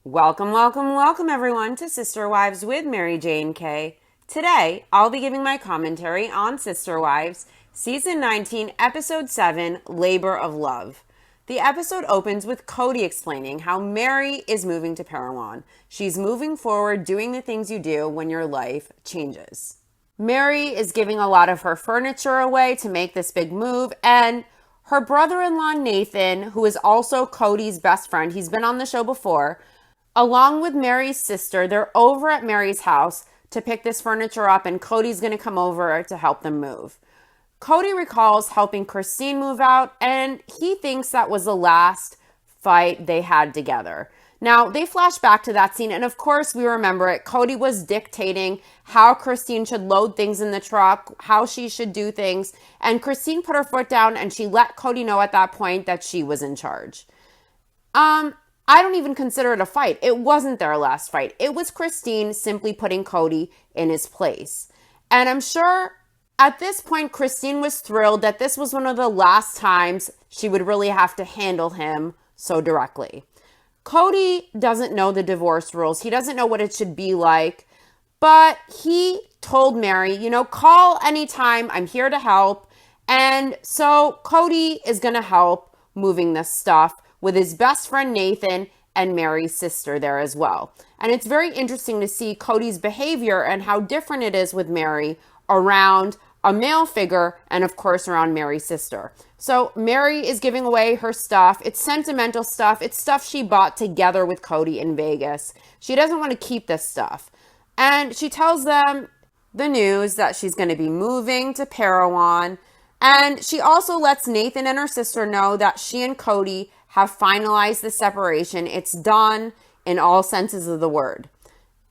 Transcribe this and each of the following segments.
Welcome, welcome, welcome everyone to Sister Wives with Mary Jane K. Today, I'll be giving my commentary on Sister Wives, Season 19, Episode 7, Labor of Love. The episode opens with Cody explaining how Mary is moving to Parowan. She's moving forward, doing the things you do when your life changes. Mary is giving a lot of her furniture away to make this big move, and her brother-in-law Nathan, who is also Cody's best friend, he's been on the show before, along with Mary's sister, they're over at Mary's house to pick this furniture up, and Cody's going to come over to help them move. Cody recalls helping Christine move out, and he thinks that was the last fight they had together. Now, they flash back to that scene, and of course, we remember it. Cody was dictating how Christine should load things in the truck, how she should do things, and Christine put her foot down, and she let Cody know at that point that she was in charge. I don't even consider it a fight. It wasn't their last fight. It was Christine simply putting Cody in his place. And I'm sure at this point, Christine was thrilled that this was one of the last times she would really have to handle him so directly. Cody doesn't know the divorce rules. He doesn't know what it should be like. But he told Mary, call anytime. I'm here to help. And so Cody is going to help moving this stuff with his best friend Nathan and Mary's sister there as well. And it's very interesting to see Cody's behavior and how different it is with Mary around a male figure and of course around Mary's sister. So Mary is giving away her stuff. It's sentimental stuff. It's stuff she bought together with Cody in Vegas. She doesn't want to keep this stuff. And she tells them the news that she's going to be moving to Parowan. And she also lets Nathan and her sister know that she and Cody have finalized the separation. It's done in all senses of the word.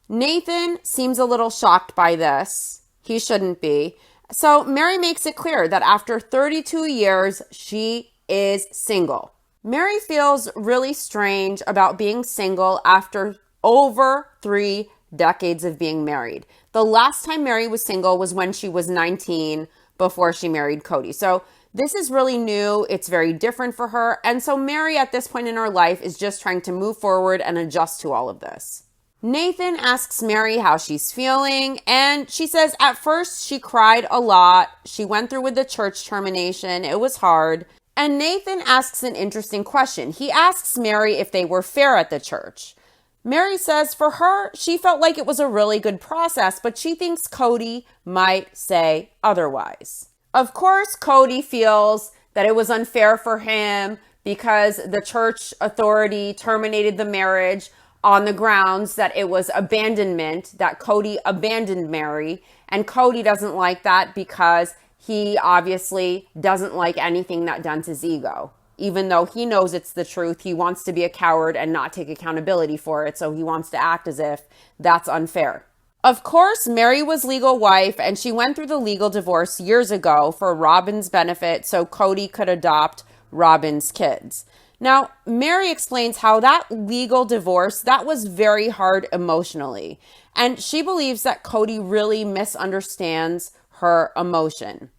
Nathan seems a little shocked by this. He shouldn't be. So Mary makes it clear that after 32 years, she is single. Mary feels really strange about being single after over 3 decades of being married. The last time Mary was single was when she was 19 before she married Cody. So this is really new. It's very different for her. And so Mary at this point in her life is just trying to move forward and adjust to all of this. Nathan asks Mary how she's feeling, and she says at first she cried a lot. She went through with the church termination. It was hard. And Nathan asks an interesting question. He asks Mary if they were fair at the church. Mary says for her, she felt like it was a really good process, but she thinks Cody might say otherwise. Of course, Cody feels that it was unfair for him because the church authority terminated the marriage on the grounds that it was abandonment, that Cody abandoned Mary. And Cody doesn't like that because he obviously doesn't like anything that dents his ego. Even though he knows it's the truth, he wants to be a coward and not take accountability for it. So he wants to act as if that's unfair. Of course, Mary was legal wife, and she went through the legal divorce years ago for Robin's benefit so Cody could adopt Robin's kids. Now, Mary explains how that legal divorce, that was very hard emotionally, and she believes that Cody really misunderstands her emotion.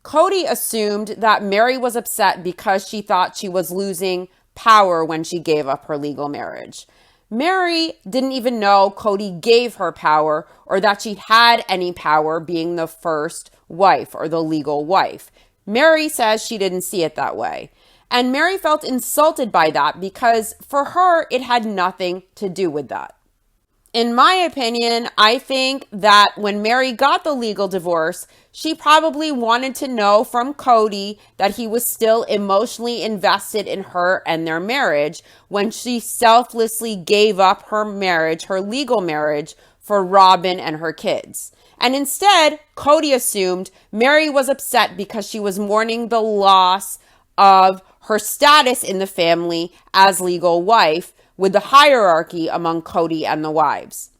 Cody assumed that Mary was upset because she thought she was losing power when she gave up her legal marriage. Mary didn't even know Cody gave her power or that she had any power being the first wife or the legal wife. Mary says she didn't see it that way. And Mary felt insulted by that because for her, it had nothing to do with that. In my opinion, I think that when Mary got the legal divorce, she probably wanted to know from Cody that he was still emotionally invested in her and their marriage when she selflessly gave up her marriage, her legal marriage, for Robin and her kids. And instead, Cody assumed Mary was upset because she was mourning the loss of her status in the family as legal wife, with the hierarchy among Cody and the wives.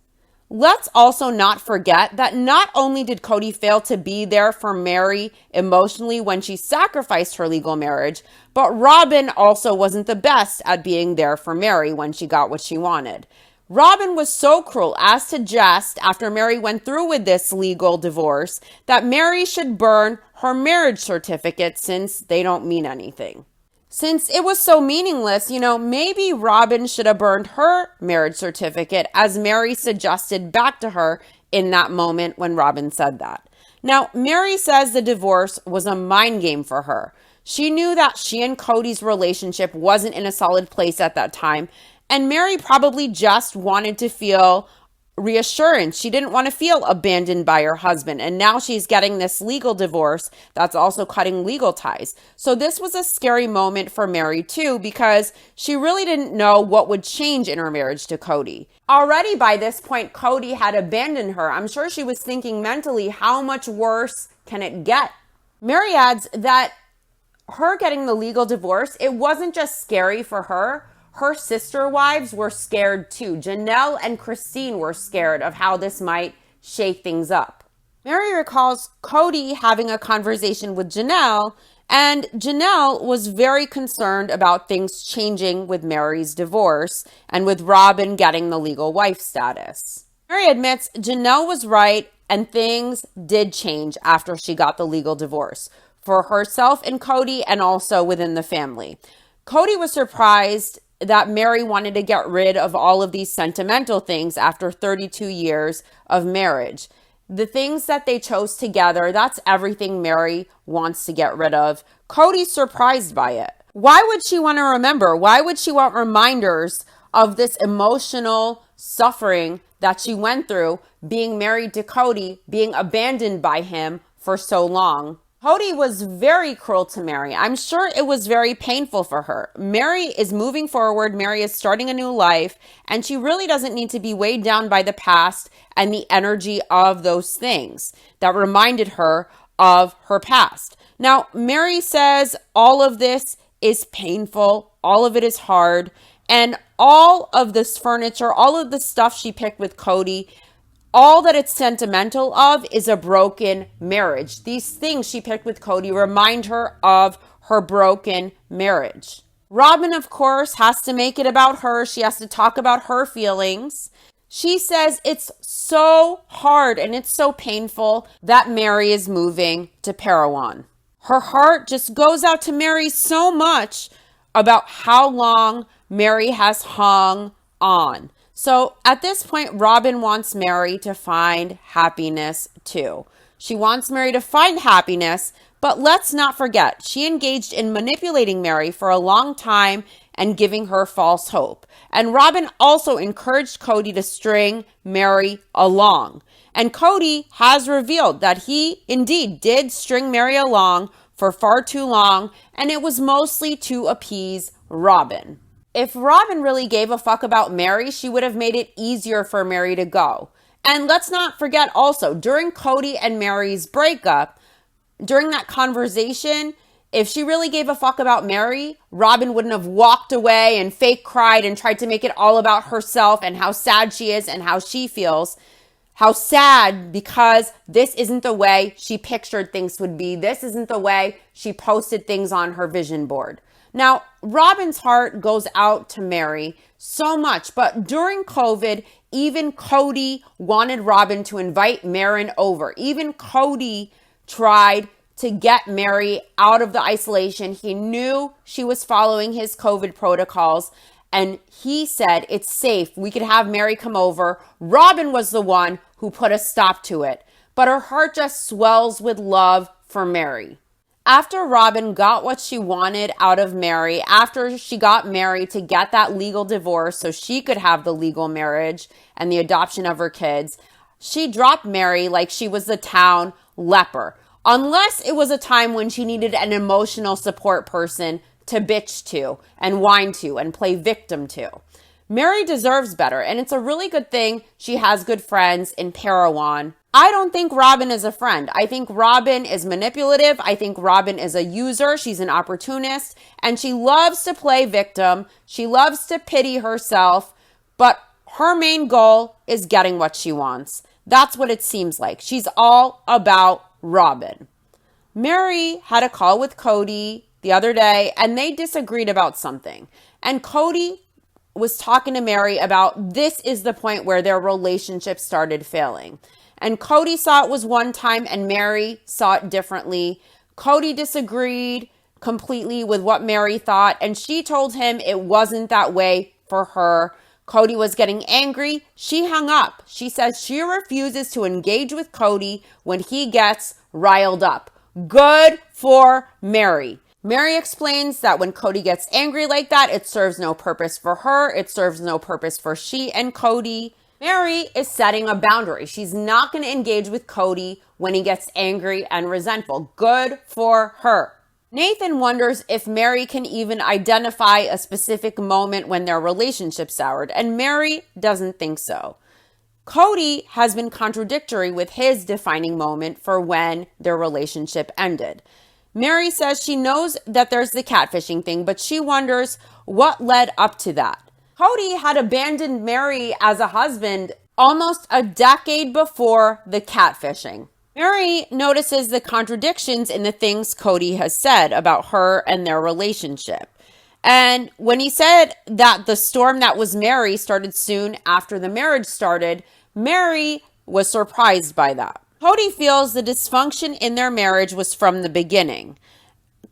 Let's also not forget that not only did Cody fail to be there for Mary emotionally when she sacrificed her legal marriage, but Robin also wasn't the best at being there for Mary when she got what she wanted. Robin was so cruel as to jest after Mary went through with this legal divorce that Mary should burn her marriage certificate since they don't mean anything. Since it was so meaningless, maybe Robin should have burned her marriage certificate, as Mary suggested back to her in that moment when Robin said that. Now, Mary says the divorce was a mind game for her. She knew that she and Cody's relationship wasn't in a solid place at that time, and Mary probably just wanted to feel reassurance. She didn't want to feel abandoned by her husband. And now she's getting this legal divorce that's also cutting legal ties. So this was a scary moment for Mary too, because she really didn't know what would change in her marriage to Cody. Already by this point, Cody had abandoned her. I'm sure she was thinking mentally, how much worse can it get? Mary adds that her getting the legal divorce, it wasn't just scary for her. Her sister wives were scared too. Janelle and Christine were scared of how this might shake things up. Mary recalls Cody having a conversation with Janelle, and Janelle was very concerned about things changing with Mary's divorce and with Robin getting the legal wife status. Mary admits Janelle was right and things did change after she got the legal divorce for herself and Cody, and also within the family. Cody was surprised that Mary wanted to get rid of all of these sentimental things after 32 years of marriage. The things that they chose together, that's everything Mary wants to get rid of. Cody's surprised by it. Why would she want to remember? Why would she want reminders of this emotional suffering that she went through being married to Cody, being abandoned by him for so long? Cody was very cruel to Mary. I'm sure it was very painful for her. Mary is moving forward. Mary is starting a new life, and she really doesn't need to be weighed down by the past and the energy of those things that reminded her of her past. Now, Mary says all of this is painful. All of it is hard. And all of this furniture, all of the stuff she picked with Cody, all that it's sentimental of is a broken marriage. These things she picked with Cody remind her of her broken marriage. Robin, of course, has to make it about her. She has to talk about her feelings. She says it's so hard and it's so painful that Mary is moving to Parowan. Her heart just goes out to Mary so much about how long Mary has hung on. So at this point, Robin wants Mary to find happiness too. She wants Mary to find happiness, but let's not forget, she engaged in manipulating Mary for a long time and giving her false hope. And Robin also encouraged Cody to string Mary along. And Cody has revealed that he indeed did string Mary along for far too long, and it was mostly to appease Robin. If Robin really gave a fuck about Mary, she would have made it easier for Mary to go. And let's not forget also, during Cody and Mary's breakup, during that conversation, if she really gave a fuck about Mary, Robin wouldn't have walked away and fake cried and tried to make it all about herself and how sad she is and how she feels. How sad, because this isn't the way she pictured things would be. This isn't the way she posted things on her vision board. Now, Robin's heart goes out to Mary so much, but during COVID, even Cody wanted Robin to invite Marin over. Even Cody tried to get Mary out of the isolation. He knew she was following his COVID protocols, and he said, it's safe. We could have Mary come over. Robin was the one who put a stop to it, but her heart just swells with love for Mary. After Robin got what she wanted out of Mary, after she got Mary to get that legal divorce so she could have the legal marriage and the adoption of her kids, she dropped Mary like she was the town leper. Unless it was a time when she needed an emotional support person to bitch to and whine to and play victim to. Mary deserves better, and it's a really good thing she has good friends in Parowan. I don't think Robin is a friend. I think Robin is manipulative. I think Robin is a user. She's an opportunist, and she loves to play victim. She loves to pity herself, but her main goal is getting what she wants. That's what it seems like. She's all about Robin. Mary had a call with Cody the other day, and they disagreed about something. And Cody was talking to Mary about this is the point where their relationship started failing. And Cody saw it was one time and Mary saw it differently. Cody disagreed. completely with what Mary thought, and she told him it wasn't that way for her. Cody was getting angry. She hung up. She says she refuses to engage with Cody when he gets riled up. Good for Mary. Mary explains that when Cody gets angry like that, it serves no purpose for her. It serves no purpose for she and Cody. Mary is setting a boundary. She's not going to engage with Cody when he gets angry and resentful. Good for her. Nathan wonders if Mary can even identify a specific moment when their relationship soured, and Mary doesn't think so. Cody has been contradictory with his defining moment for when their relationship ended. Mary says she knows that there's the catfishing thing, but she wonders what led up to that. Cody had abandoned Mary as a husband almost a decade before the catfishing. Mary notices the contradictions in the things Cody has said about her and their relationship. And when he said that the storm that was Mary started soon after the marriage started, Mary was surprised by that. Cody feels the dysfunction in their marriage was from the beginning.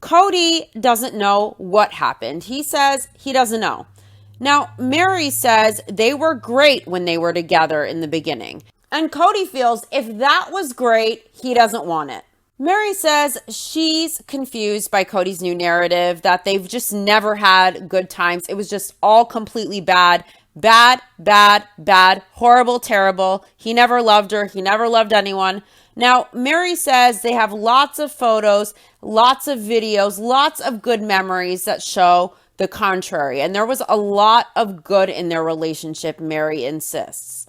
Cody doesn't know what happened. He says he doesn't know. Now, Mary says they were great when they were together in the beginning. And Cody feels if that was great, he doesn't want it. Mary says she's confused by Cody's new narrative, that they've just never had good times. It was just all completely bad. Bad, bad, bad, horrible, terrible. He never loved her. He never loved anyone. Now, Mary says they have lots of photos, lots of videos, lots of good memories that show the contrary. And there was a lot of good in their relationship, Mary insists.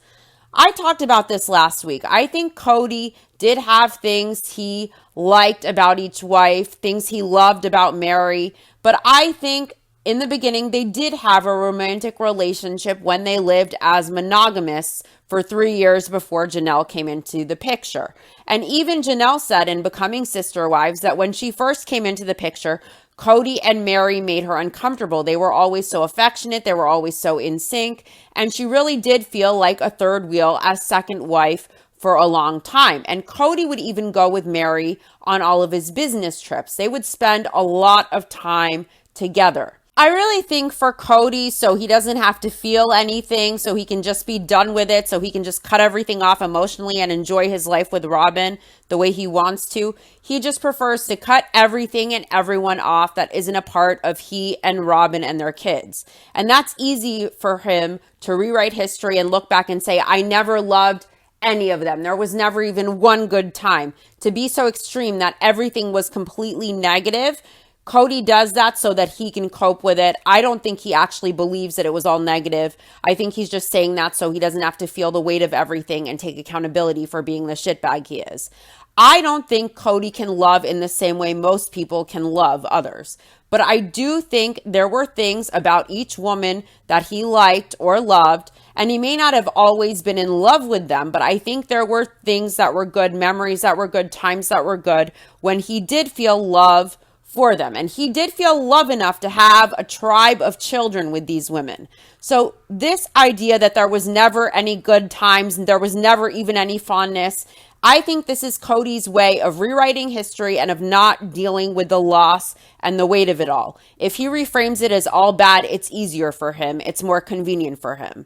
I talked about this last week. I think Cody did have things he liked about each wife, things he loved about Mary, but I think in the beginning they did have a romantic relationship when they lived as monogamists for 3 years before Janelle came into the picture. And even Janelle said in Becoming Sister Wives that when she first came into the picture, Cody and Mary made her uncomfortable. They were always so affectionate. They were always so in sync. And she really did feel like a third wheel as second wife for a long time. And Cody would even go with Mary on all of his business trips. They would spend a lot of time together. I really think for Cody, so he doesn't have to feel anything, so he can just be done with it, so he can just cut everything off emotionally and enjoy his life with Robin the way he wants to. He just prefers to cut everything and everyone off that isn't a part of he and Robin and their kids. And that's easy for him to rewrite history and look back and say, I never loved any of them. There was never even one good time. To be so extreme that everything was completely negative. Cody does that so that he can cope with it. I don't think he actually believes that it was all negative. I think he's just saying that so he doesn't have to feel the weight of everything and take accountability for being the shitbag he is. I don't think Cody can love in the same way most people can love others. But I do think there were things about each woman that he liked or loved, and he may not have always been in love with them, but I think there were things that were good, memories that were good, times that were good when he did feel love for them. And he did feel love enough to have a tribe of children with these women. So this idea that there was never any good times and there was never even any fondness, I think this is Cody's way of rewriting history and of not dealing with the loss and the weight of it all. If he reframes it as all bad, it's easier for him. It's more convenient for him.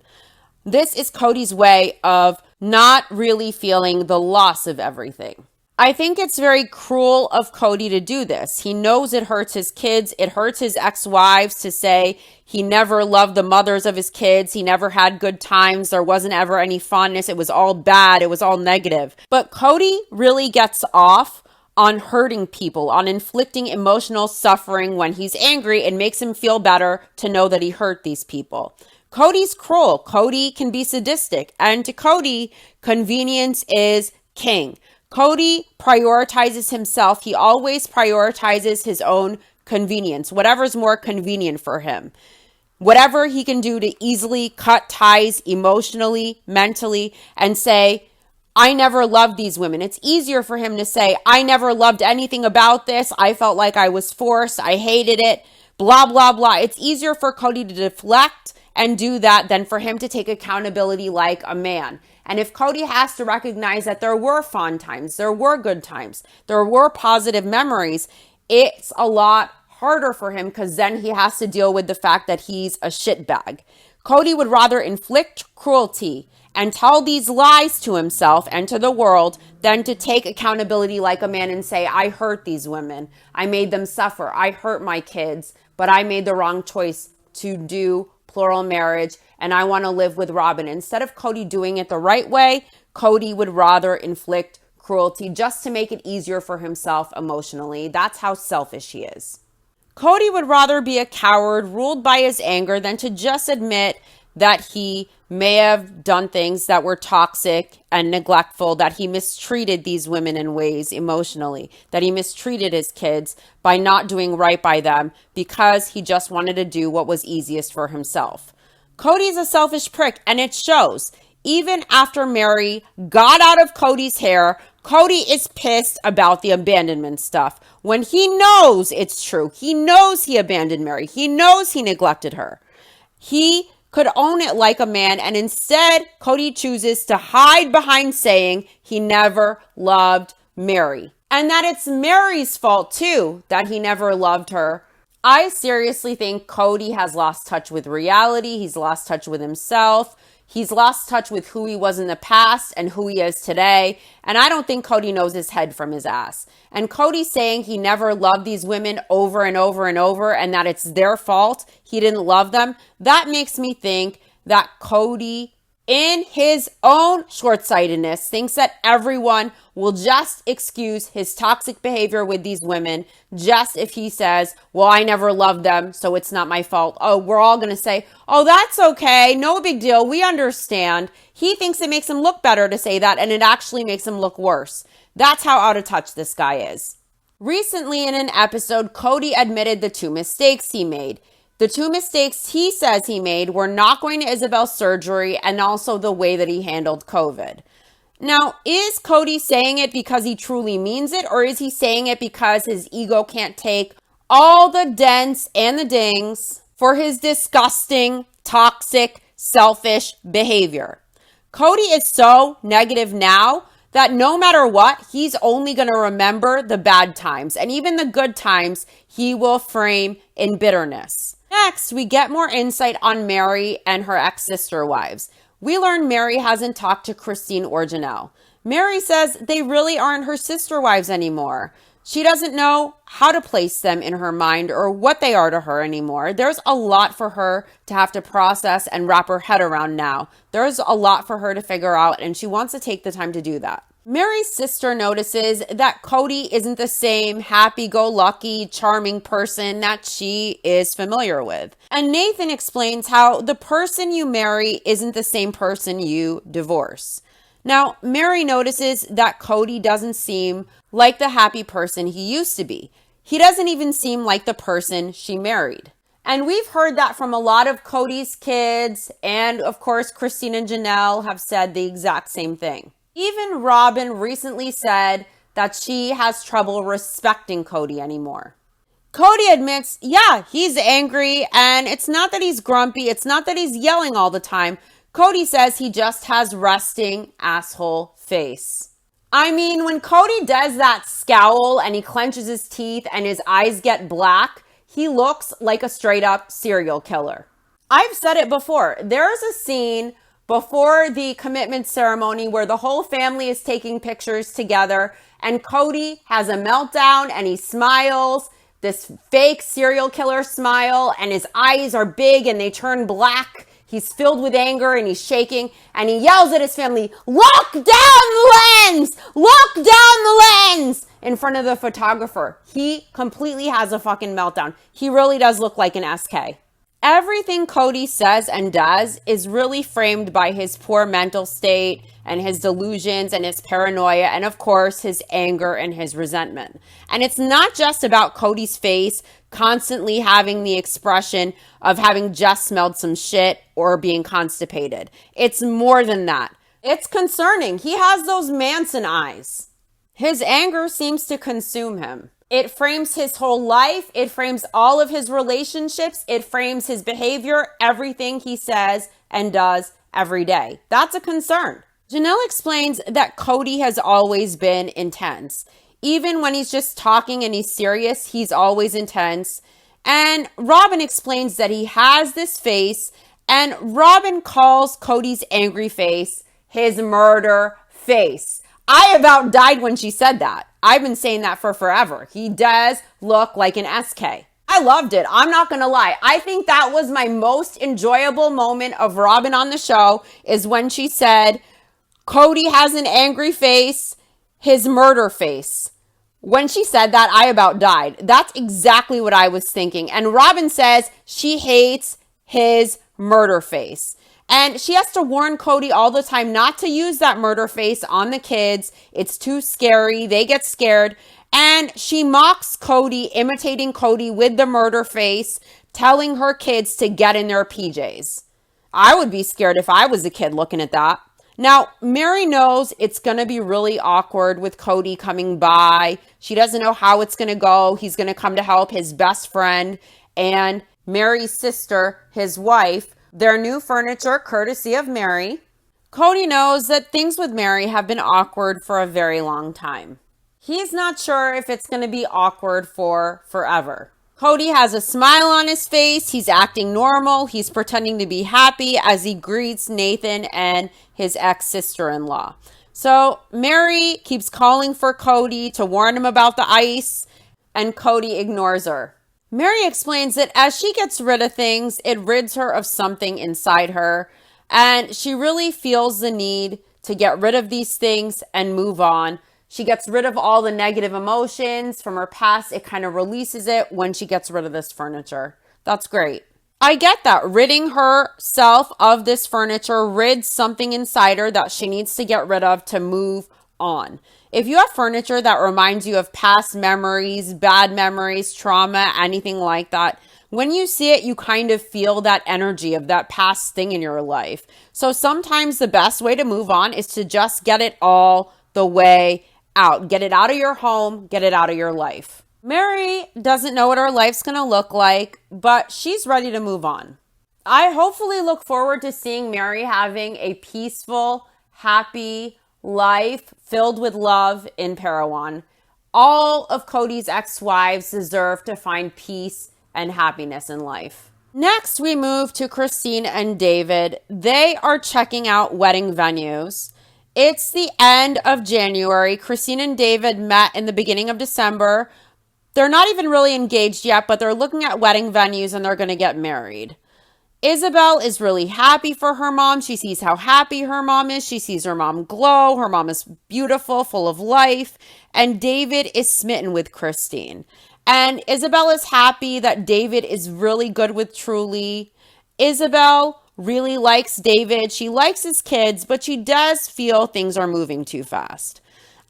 This is Cody's way of not really feeling the loss of everything. I think it's very cruel of Cody to do this. He knows it hurts his kids. It hurts his ex-wives to say he never loved the mothers of his kids. He never had good times. There wasn't ever any fondness. It was all bad. It was all negative. But Cody really gets off on hurting people, on inflicting emotional suffering when he's angry. It makes him feel better to know that he hurt these people. Cody's cruel. Cody can be sadistic. And to Cody, convenience is king. Cody prioritizes himself. He always prioritizes his own convenience, whatever's more convenient for him. Whatever he can do to easily cut ties emotionally, mentally, and say, I never loved these women. It's easier for him to say, I never loved anything about this. I felt like I was forced. I hated it. Blah, blah, blah. It's easier for Cody to deflect and do that than for him to take accountability like a man. And if Cody has to recognize that there were fond times, there were good times, there were positive memories, it's a lot harder for him because then he has to deal with the fact that he's a shitbag. Cody would rather inflict cruelty and tell these lies to himself and to the world than to take accountability like a man and say, I hurt these women. I made them suffer. I hurt my kids, but I made the wrong choice to do plural marriage and I want to live with Robin. Instead of Cody doing it the right way, Cody would rather inflict cruelty just to make it easier for himself emotionally. That's how selfish he is. Cody would rather be a coward ruled by his anger than to just admit that he may have done things that were toxic and neglectful, that he mistreated these women in ways emotionally, that he mistreated his kids by not doing right by them because he just wanted to do what was easiest for himself. Cody's a selfish prick, and it shows. Even after Mary got out of Cody's hair, Cody is pissed about the abandonment stuff when he knows it's true. He knows he abandoned Mary. He knows he neglected her. He could own it like a man, and instead, Cody chooses to hide behind saying he never loved Mary. And that it's Mary's fault, too, that he never loved her. I seriously think Cody has lost touch with reality. He's lost touch with himself. He's lost touch with who he was in the past and who he is today. And I don't think Cody knows his head from his ass. And Cody saying he never loved these women over and over and over and that it's their fault, he didn't love them, that makes me think that Cody, in his own short-sightedness, thinks that everyone will just excuse his toxic behavior with these women just if he says, well, I never loved them, so it's not my fault. Oh, we're all going to say, oh, that's okay. No big deal. We understand. He thinks it makes him look better to say that, and it actually makes him look worse. That's how out of touch this guy is. Recently in an episode, Cody admitted the 2 mistakes he made. The 2 mistakes he says he made were not going to Isabel's surgery and also the way that he handled COVID. Now, is Cody saying it because he truly means it, or is he saying it because his ego can't take all the dents and the dings for his disgusting, toxic, selfish behavior? Cody is so negative now that no matter what, he's only going to remember the bad times, and even the good times he will frame in bitterness. Next, we get more insight on Mary and her ex-sister wives. We learn Mary hasn't talked to Christine or Janelle. Mary says they really aren't her sister wives anymore. She doesn't know how to place them in her mind or what they are to her anymore. There's a lot for her to have to process and wrap her head around now. There's a lot for her to figure out, and she wants to take the time to do that. Mary's sister notices that Cody isn't the same happy-go-lucky, charming person that she is familiar with. And Nathan explains how the person you marry isn't the same person you divorce. Now, Mary notices that Cody doesn't seem like the happy person he used to be. He doesn't even seem like the person she married. And we've heard that from a lot of Cody's kids, and of course, Christine and Janelle have said the exact same thing. Even Robin recently said that she has trouble respecting Cody anymore. Cody admits, yeah, he's angry, and it's not that he's grumpy, it's not that he's yelling all the time. Cody says he just has resting asshole face. I mean, when Cody does that scowl and he clenches his teeth and his eyes get black, he looks like a straight up serial killer. I've said it before. There's a scene before the commitment ceremony where the whole family is taking pictures together and Cody has a meltdown and he smiles, this fake serial killer smile, and his eyes are big and they turn black. He's filled with anger and he's shaking and he yells at his family, "Look down the lens! Look down the lens!" in front of the photographer. He completely has a fucking meltdown. He really does look like an SK. Everything Cody says and does is really framed by his poor mental state and his delusions and his paranoia and, of course, his anger and his resentment. And it's not just about Cody's face constantly having the expression of having just smelled some shit or being constipated. It's more than that. It's concerning. He has those Manson eyes. His anger seems to consume him. It frames his whole life. It frames all of his relationships. It frames his behavior, everything he says and does every day. That's a concern. Janelle explains that Cody has always been intense. Even when he's just talking and he's serious, he's always intense. And Robin explains that he has this face, and Robin calls Cody's angry face his murder face. I about died when she said that. I've been saying that for forever. He does look like an SK. I loved it. I'm not going to lie. I think that was my most enjoyable moment of Robin on the show, is when she said, Cody has an angry face, his murder face. When she said that, I about died. That's exactly what I was thinking. And Robin says she hates his murder face. And she has to warn Cody all the time not to use that murder face on the kids. It's too scary. They get scared. And she mocks Cody, imitating Cody with the murder face, telling her kids to get in their PJs. I would be scared if I was a kid looking at that. Now, Mary knows it's going to be really awkward with Cody coming by. She doesn't know how it's going to go. He's going to come to help his best friend and Mary's sister, his wife, their new furniture courtesy of Mary. Cody knows that things with Mary have been awkward for a very long time. He's not sure if it's going to be awkward for forever. Cody has a smile on his face. He's acting normal. He's pretending to be happy as he greets Nathan and his ex-sister-in-law. So Mary keeps calling for Cody to warn him about the ice, and Cody ignores her. Mary explains that as she gets rid of things, it rids her of something inside her, and she really feels the need to get rid of these things and move on. She gets rid of all the negative emotions from her past. It kind of releases it when she gets rid of this furniture. That's great. I get that. Ridding herself of this furniture rids something inside her that she needs to get rid of to move on. If you have furniture that reminds you of past memories, bad memories, trauma, anything like that, when you see it, you kind of feel that energy of that past thing in your life. So sometimes the best way to move on is to just get it all the way out. Get it out of your home, get it out of your life. Mary doesn't know what her life's going to look like, but she's ready to move on. I hopefully look forward to seeing Mary having a peaceful, happy life filled with love in Parowan. All of Cody's ex-wives deserve to find peace and happiness in life. Next, we move to Christine and David. They are checking out wedding venues. It's the end of January. Christine and David met in the beginning of December. They're not even really engaged yet, but they're looking at wedding venues and they're going to get married. Isabel is really happy for her mom. She sees how happy her mom is. She sees her mom glow. Her mom is beautiful, full of life. And David is smitten with Christine. And Isabel is happy that David is really good with Truly. Isabel really likes David. She likes his kids, but she does feel things are moving too fast.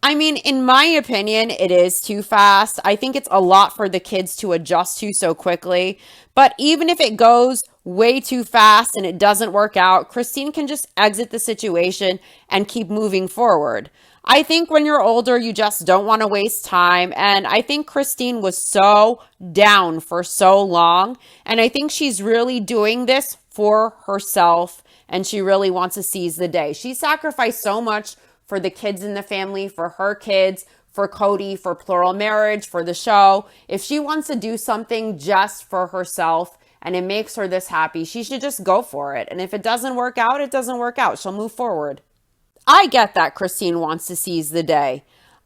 I mean, in my opinion, it is too fast. I think it's a lot for the kids to adjust to so quickly. But even if it goes way too fast and it doesn't work out, Christine can just exit the situation and keep moving forward. I think when you're older, you just don't want to waste time. And I think Christine was so down for so long. And I think she's really doing this for herself. And she really wants to seize the day. She sacrificed so much for the kids in the family, for her kids, for Cody, for Plural Marriage, for the show. If she wants to do something just for herself and it makes her this happy, she should just go for it. And if it doesn't work out, it doesn't work out. She'll move forward. I get that Christine wants to seize the day.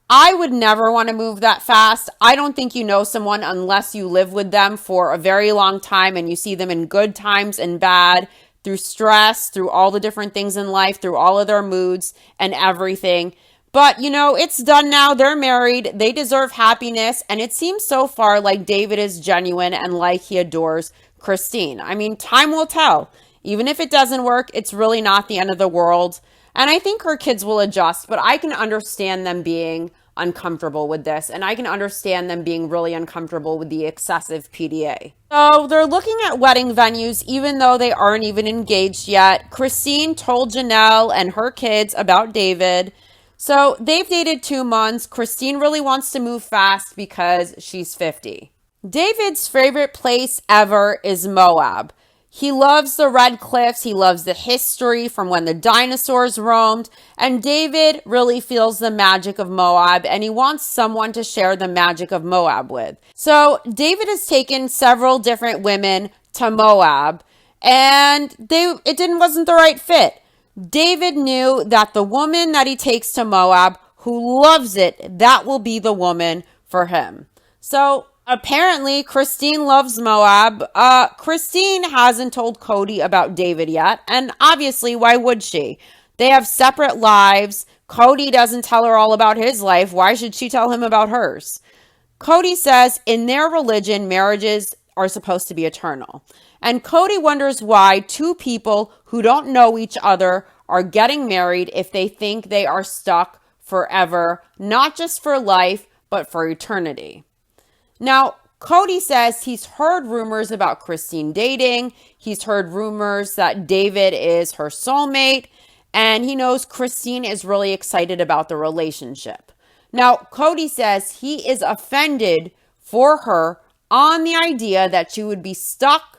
I would never want to move that fast. I don't think you know someone unless you live with them for a very long time and you see them in good times and bad, through stress, through all the different things in life, through all of their moods and everything. But, you know, it's done now. They're married. They deserve happiness. And it seems so far like David is genuine and like he adores Christine. I mean, time will tell. Even if it doesn't work, it's really not the end of the world. And I think her kids will adjust, but I can understand them being uncomfortable with this. And I can understand them being really uncomfortable with the excessive PDA. So they're looking at wedding venues, even though they aren't even engaged yet. Christine told Janelle and her kids about David. So they've dated 2 months. Christine really wants to move fast because she's 50. David's favorite place ever is Moab. He loves the red cliffs. He loves the history from when the dinosaurs roamed. And David really feels the magic of Moab, and he wants someone to share the magic of Moab with. So David has taken several different women to Moab, and it wasn't the right fit. David knew that the woman that he takes to Moab, who loves it, that will be the woman for him. So apparently, Christine loves Moab. Christine hasn't told Cody about David yet, and obviously, why would she? They have separate lives. Cody doesn't tell her all about his life. Why should she tell him about hers? Cody says in their religion, marriages are supposed to be eternal. And Cody wonders why two people who don't know each other are getting married if they think they are stuck forever, not just for life, but for eternity. Now, Cody says he's heard rumors about Christine dating. He's heard rumors that David is her soulmate, and he knows Christine is really excited about the relationship. Now, Cody says he is offended for her on the idea that she would be stuck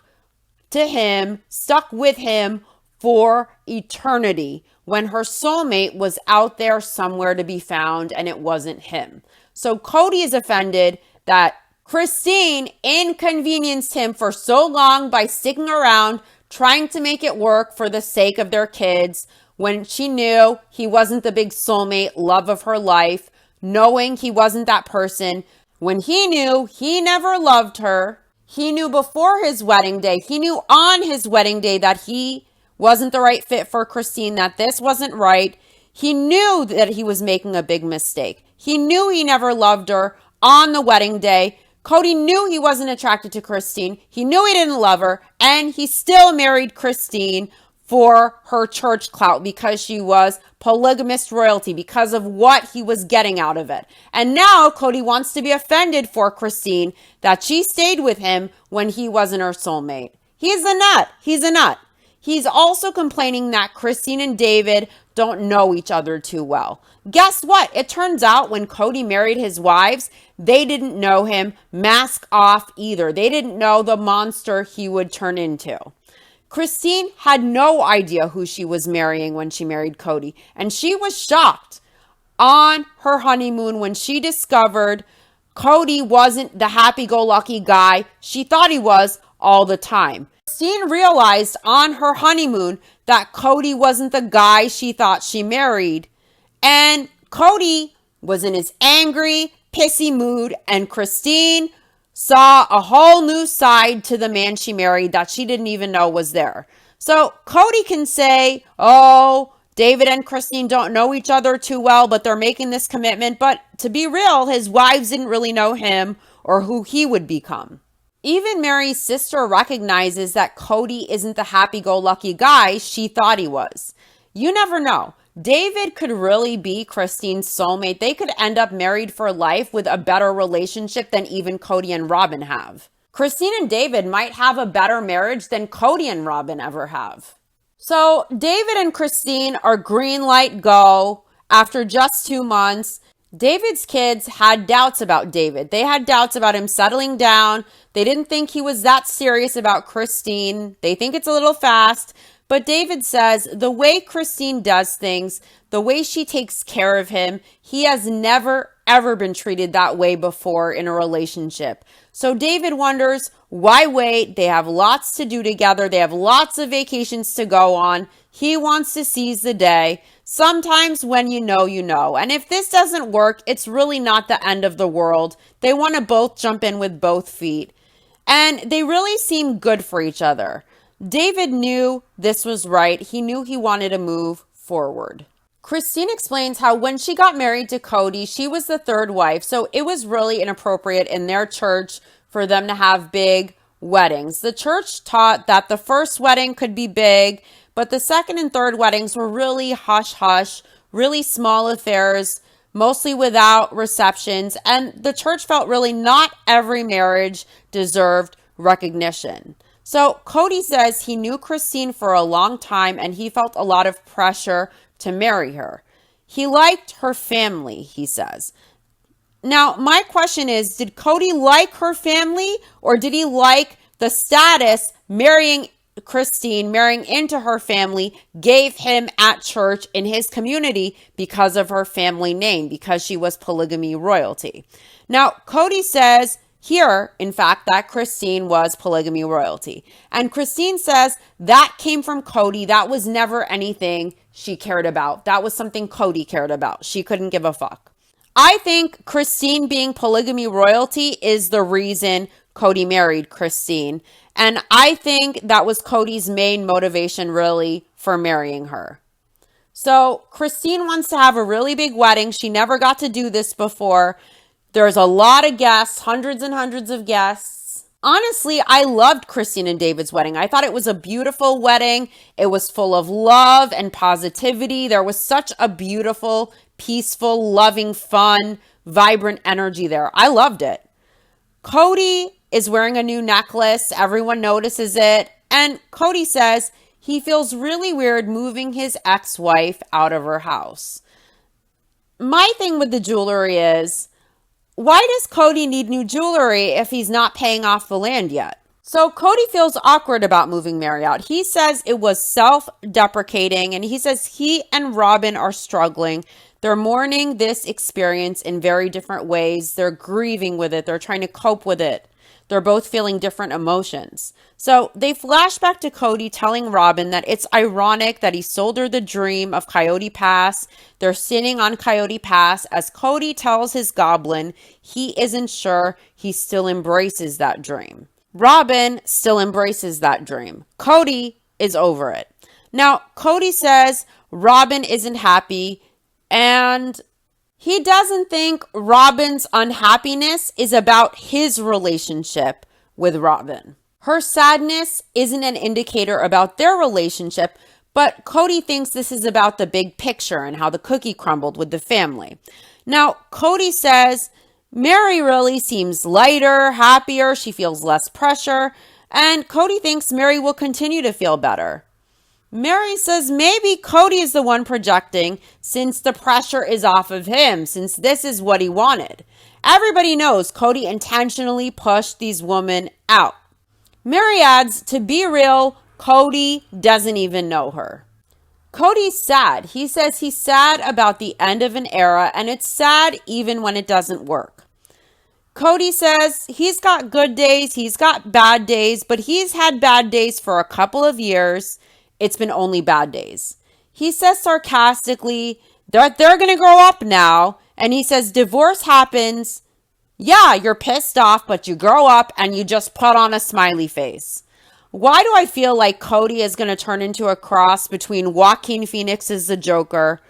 with him for eternity when her soulmate was out there somewhere to be found and it wasn't him. So Cody is offended that Christine inconvenienced him for so long by sticking around, trying to make it work for the sake of their kids, when she knew he wasn't the big soulmate love of her life, knowing he wasn't that person, when he knew he never loved her. He knew before his wedding day, he knew on his wedding day that he wasn't the right fit for Christine, that this wasn't right. He knew that he was making a big mistake. He knew he never loved her on the wedding day. Cody knew he wasn't attracted to Christine. He knew he didn't love her, and he still married Christine for her church clout because she was polygamist royalty, because of what he was getting out of it. And now Cody wants to be offended for Christine that she stayed with him when he wasn't her soulmate. He's a nut. He's a nut. He's also complaining that Christine and David don't know each other too well. Guess what? It turns out when Cody married his wives, they didn't know him mask off either. They didn't know the monster he would turn into. Christine had no idea who she was marrying when she married Cody, and she was shocked on her honeymoon when she discovered Cody wasn't the happy-go-lucky guy she thought he was all the time. Christine realized on her honeymoon that Cody wasn't the guy she thought she married, and Cody was in his angry, pissy mood, and Christine saw a whole new side to the man she married that she didn't even know was there. So Cody can say, oh, David and Christine don't know each other too well, but they're making this commitment. But to be real, his wives didn't really know him or who he would become. Even Mary's sister recognizes that Cody isn't the happy-go-lucky guy she thought he was. You never know. David could really be Christine's soulmate. They could end up married for life with a better relationship than even Cody and Robin have. Christine and David might have a better marriage than Cody and Robin ever have. So David and Christine are green light go after just 2 months. David's kids had doubts about David. They had doubts about him settling down. They didn't think he was that serious about Christine. They think it's a little fast. But David says the way Christine does things, the way she takes care of him, he has never, ever been treated that way before in a relationship. So David wonders, why wait? They have lots to do together. They have lots of vacations to go on. He wants to seize the day. Sometimes when you know, you know. And if this doesn't work, it's really not the end of the world. They want to both jump in with both feet. And they really seem good for each other. David knew this was right. He knew he wanted to move forward. Christine explains how when she got married to Cody, she was the third wife, so it was really inappropriate in their church for them to have big weddings. The church taught that the first wedding could be big, but the second and third weddings were really hush-hush, really small affairs, mostly without receptions, and the church felt really not every marriage deserved recognition. So Cody says he knew Christine for a long time and he felt a lot of pressure to marry her. He liked her family, he says. Now, my question is, did Cody like her family or did he like the status marrying Christine marrying into her family gave him at church in his community because of her family name, because she was polygamy royalty. Now, Cody says here, in fact, that Christine was polygamy royalty. And Christine says that came from Cody. That was never anything she cared about. That was something Cody cared about. She couldn't give a fuck. I think Christine being polygamy royalty is the reason Cody married Christine. And I think that was Cody's main motivation, really, for marrying her. So Christine wants to have a really big wedding. She never got to do this before. There's a lot of guests, hundreds and hundreds of guests. Honestly, I loved Christine and David's wedding. I thought it was a beautiful wedding. It was full of love and positivity. There was such a beautiful, peaceful, loving, fun, vibrant energy there. I loved it. Cody is wearing a new necklace. Everyone notices it. And Cody says he feels really weird moving his ex-wife out of her house. My thing with the jewelry is, why does Cody need new jewelry if he's not paying off the land yet? So Cody feels awkward about moving Mary out. He says it was self-deprecating, and he says he and Robin are struggling. They're mourning this experience in very different ways. They're grieving with it. They're trying to cope with it. They're both feeling different emotions. So they flash back to Cody telling Robin that it's ironic that he sold her the dream of Coyote Pass. They're sitting on Coyote Pass as Cody tells his goblin he isn't sure he still embraces that dream. Robin still embraces that dream. Cody is over it. Now, Cody says Robin isn't happy, and he doesn't think Robin's unhappiness is about his relationship with Robin. Her sadness isn't an indicator about their relationship, but Cody thinks this is about the big picture and how the cookie crumbled with the family. Now, Cody says Mary really seems lighter, happier, she feels less pressure, and Cody thinks Mary will continue to feel better. Mary says maybe Cody is the one projecting since the pressure is off of him, since this is what he wanted. Everybody knows Cody intentionally pushed these women out. Mary adds, to be real, Cody doesn't even know her. Cody's sad. He says he's sad about the end of an era, and it's sad even when it doesn't work. Cody says he's got good days, he's got bad days, but he's had bad days for a couple of years. It's been only bad days. He says sarcastically that they're going to grow up now. And he says divorce happens. Yeah, you're pissed off, but you grow up and you just put on a smiley face. Why do I feel like Cody is going to turn into a cross between Joaquin Phoenix as the Joker?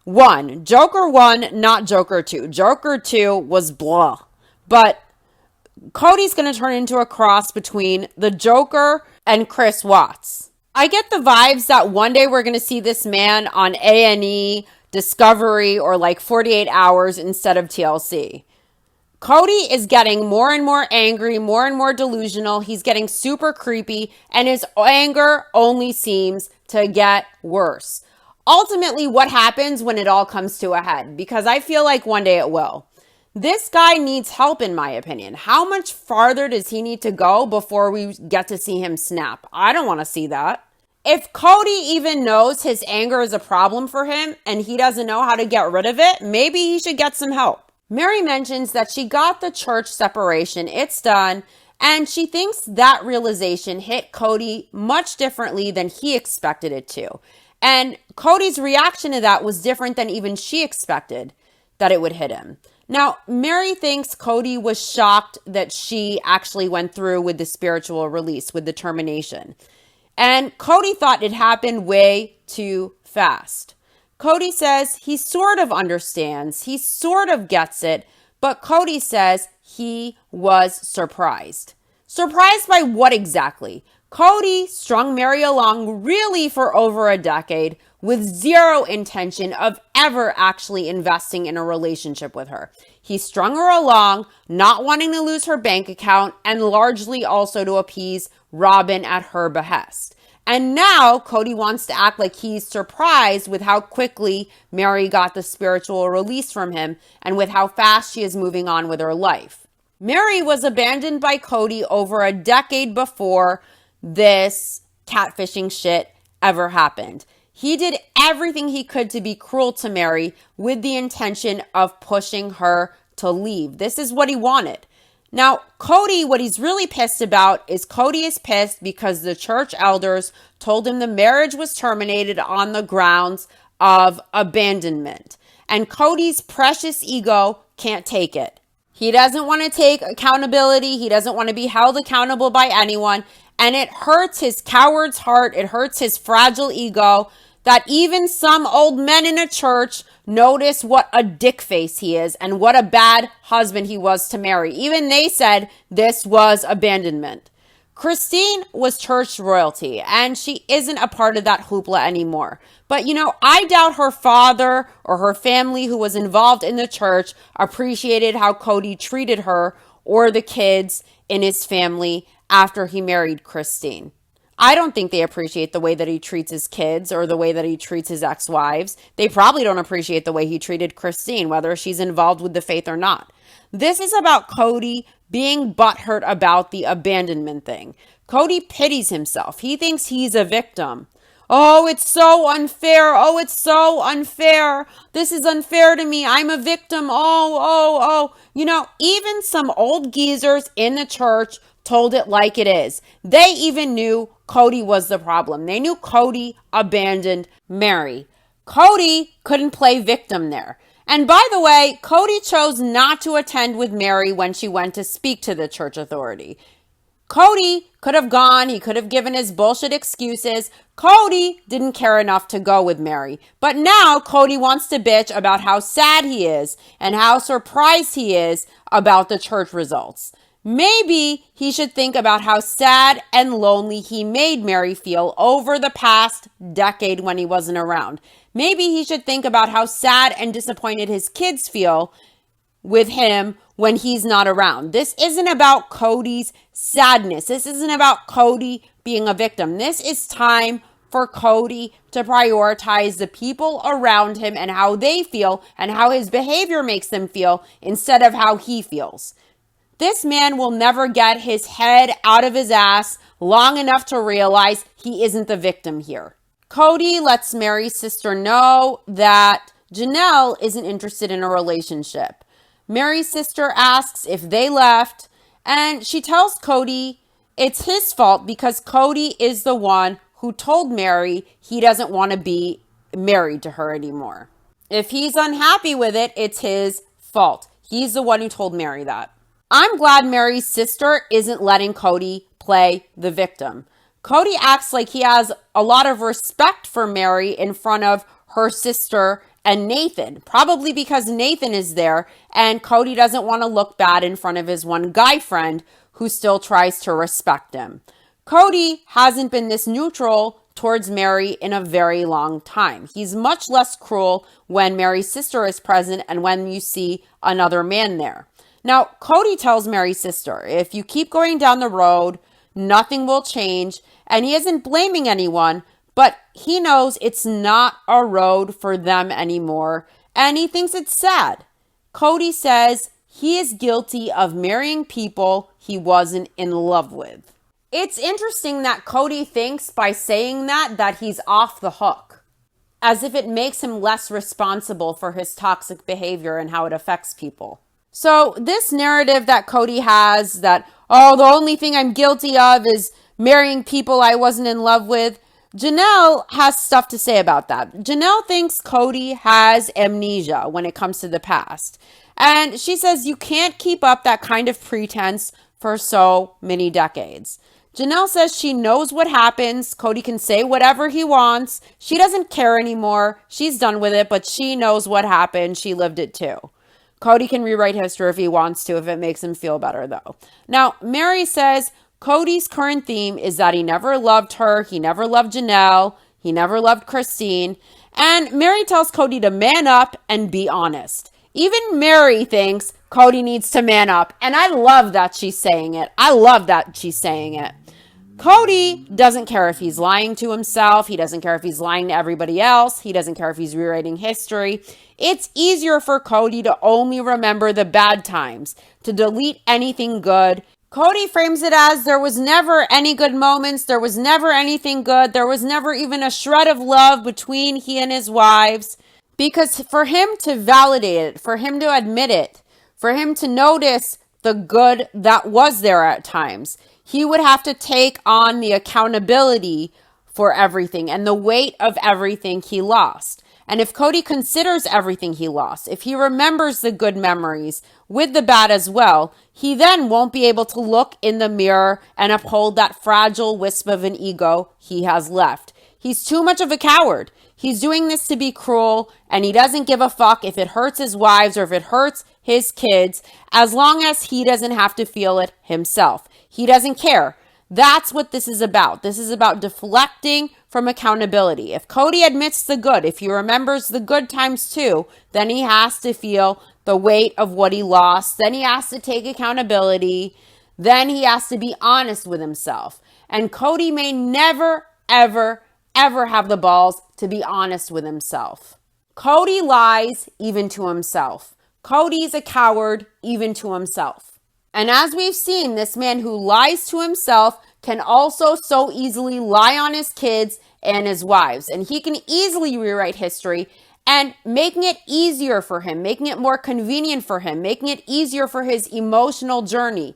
Joker 1, not Joker 2. Joker 2 was blah. But Cody's going to turn into a cross between the Joker and Chris Watts. I get the vibes that one day we're going to see this man on A&E, Discovery, or like 48 Hours instead of TLC. Cody is getting more and more angry, more and more delusional. He's getting super creepy, and his anger only seems to get worse. Ultimately, what happens when it all comes to a head? Because I feel like one day it will. This guy needs help, in my opinion. How much farther does he need to go before we get to see him snap? I don't want to see that. If Cody even knows his anger is a problem for him and he doesn't know how to get rid of it, maybe he should get some help. Mary mentions that she got the church separation. It's done. And she thinks that realization hit Cody much differently than he expected it to. And Cody's reaction to that was different than even she expected that it would hit him. Now, Mary thinks Cody was shocked that she actually went through with the spiritual release, with the termination. And Cody thought it happened way too fast. Cody says he sort of understands, he sort of gets it, but Cody says he was surprised. Surprised by what exactly? Cody strung Mary along really for over a decade with zero intention of ever actually investing in a relationship with her. He strung her along, not wanting to lose her bank account, and largely also to appease Robin at her behest. And now Cody wants to act like he's surprised with how quickly Mary got the spiritual release from him and with how fast she is moving on with her life. Mary was abandoned by Cody over a decade before this catfishing shit ever happened. He did everything he could to be cruel to Mary with the intention of pushing her to leave. This is what he wanted. Now, Cody, what he's really pissed about is Cody is pissed because the church elders told him the marriage was terminated on the grounds of abandonment. And Cody's precious ego can't take it. He doesn't want to take accountability. He doesn't want to be held accountable by anyone. And it hurts his coward's heart. It hurts his fragile ego that even some old men in a church notice what a dick face he is and what a bad husband he was to Mary. Even they said this was abandonment. Christine was church royalty, and she isn't a part of that hoopla anymore. But, I doubt her father or her family who was involved in the church appreciated how Cody treated her or the kids in his family after he married Christine. I don't think they appreciate the way that he treats his kids or the way that he treats his ex-wives. They probably don't appreciate the way he treated Christine, whether she's involved with the faith or not. This is about Cody being butthurt about the abandonment thing. Cody pities himself. He thinks he's a victim. Oh, it's so unfair. Oh, it's so unfair. This is unfair to me. I'm a victim. Oh. Even some old geezers in the church told it like it is. They even knew Cody was the problem. They knew Cody abandoned Mary. Cody couldn't play victim there. And by the way, Cody chose not to attend with Mary when she went to speak to the church authority. Cody could have gone. He could have given his bullshit excuses. Cody didn't care enough to go with Mary. But now Cody wants to bitch about how sad he is and how surprised he is about the church results. Maybe he should think about how sad and lonely he made Mary feel over the past decade when he wasn't around. Maybe he should think about how sad and disappointed his kids feel with him when he's not around. This isn't about Cody's sadness. This isn't about Cody being a victim. This is time for Cody to prioritize the people around him and how they feel and how his behavior makes them feel instead of how he feels. This man will never get his head out of his ass long enough to realize he isn't the victim here. Cody lets Mary's sister know that Janelle isn't interested in a relationship. Mary's sister asks if they left, and she tells Cody it's his fault because Cody is the one who told Mary he doesn't want to be married to her anymore. If he's unhappy with it, it's his fault. He's the one who told Mary that. I'm glad Mary's sister isn't letting Cody play the victim. Cody acts like he has a lot of respect for Mary in front of her sister and Nathan, probably because Nathan is there and Cody doesn't want to look bad in front of his one guy friend who still tries to respect him. Cody hasn't been this neutral towards Mary in a very long time. He's much less cruel when Mary's sister is present and when you see another man there. Now, Cody tells Mary's sister, if you keep going down the road, nothing will change, and he isn't blaming anyone, but he knows it's not a road for them anymore, and he thinks it's sad. Cody says he is guilty of marrying people he wasn't in love with. It's interesting that Cody thinks by saying that he's off the hook, as if it makes him less responsible for his toxic behavior and how it affects people. So this narrative that Cody has that, the only thing I'm guilty of is marrying people I wasn't in love with, Janelle has stuff to say about that. Janelle thinks Cody has amnesia when it comes to the past. And she says you can't keep up that kind of pretense for so many decades. Janelle says she knows what happens. Cody can say whatever he wants. She doesn't care anymore. She's done with it, but she knows what happened. She lived it too. Cody can rewrite history if he wants to, if it makes him feel better, though. Now, Mary says Cody's current theme is that he never loved her, he never loved Janelle, he never loved Christine, and Mary tells Cody to man up and be honest. Even Mary thinks Cody needs to man up, and I love that she's saying it. Cody doesn't care if he's lying to himself. He doesn't care if he's lying to everybody else. He doesn't care if he's rewriting history. It's easier for Cody to only remember the bad times, to delete anything good, Cody frames it as there was never any good moments. There was never anything good. There was never even a shred of love between he and his wives. Because for him to validate it, for him to admit it, for him to notice the good that was there at times, he would have to take on the accountability for everything and the weight of everything he lost. And if Cody considers everything he lost, if he remembers the good memories with the bad as well, he then won't be able to look in the mirror and uphold that fragile wisp of an ego he has left. He's too much of a coward. He's doing this to be cruel, and he doesn't give a fuck if it hurts his wives or if it hurts his kids, as long as he doesn't have to feel it himself. He doesn't care. That's what this is about. This is about deflecting from accountability. If Cody admits the good, if he remembers the good times too, then he has to feel the weight of what he lost. Then he has to take accountability. Then he has to be honest with himself. And Cody may never, ever, ever have the balls to be honest with himself. Cody lies even to himself. Cody's a coward even to himself. And as we've seen, this man who lies to himself can also so easily lie on his kids and his wives. And he can easily rewrite history and making it easier for him, making it more convenient for him, making it easier for his emotional journey.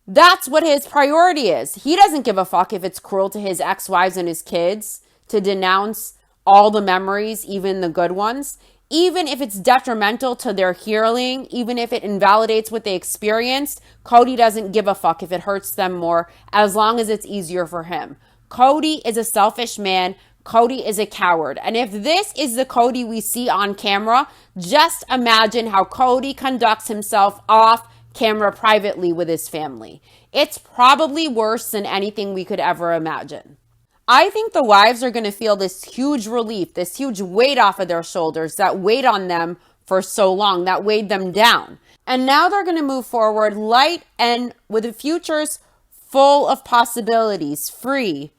That's what his priority is. He doesn't give a fuck if it's cruel to his ex-wives and his kids to denounce all the memories, even the good ones. Even if it's detrimental to their healing, even if it invalidates what they experienced, Cody doesn't give a fuck if it hurts them more, as long as it's easier for him. Cody is a selfish man. Cody is a coward. And if this is the Cody we see on camera, just imagine how Cody conducts himself off camera privately with his family. It's probably worse than anything we could ever imagine. I think the wives are going to feel this huge relief, this huge weight off of their shoulders that weighed on them for so long, that weighed them down. And now they're going to move forward light and with the futures full of possibilities, free.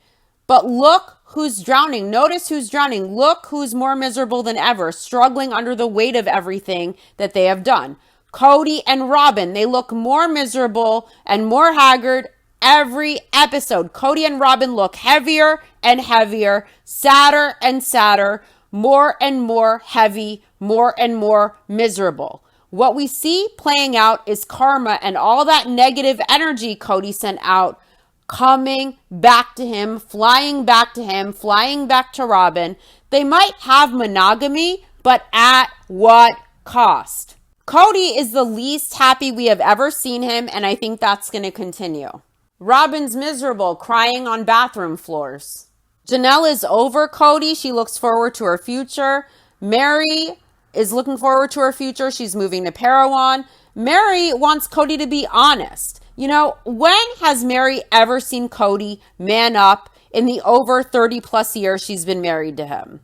But look who's drowning. Notice who's drowning. Look who's more miserable than ever, struggling under the weight of everything that they have done. Cody and Robin, they look more miserable and more haggard every episode. Cody and Robin look heavier and heavier, sadder and sadder, more and more heavy, more and more miserable. What we see playing out is karma and all that negative energy Cody sent out coming back to him, flying back to him, flying back to Robin. They might have monogamy, but at what cost? Cody is the least happy we have ever seen him, and I think that's going to continue. Robin's miserable, crying on bathroom floors. Janelle is over Cody. She looks forward to her future. Mary is looking forward to her future. She's moving to Parowan. Mary wants Cody to be honest. You know, when has Mary ever seen Cody man up in the over 30 plus years she's been married to him?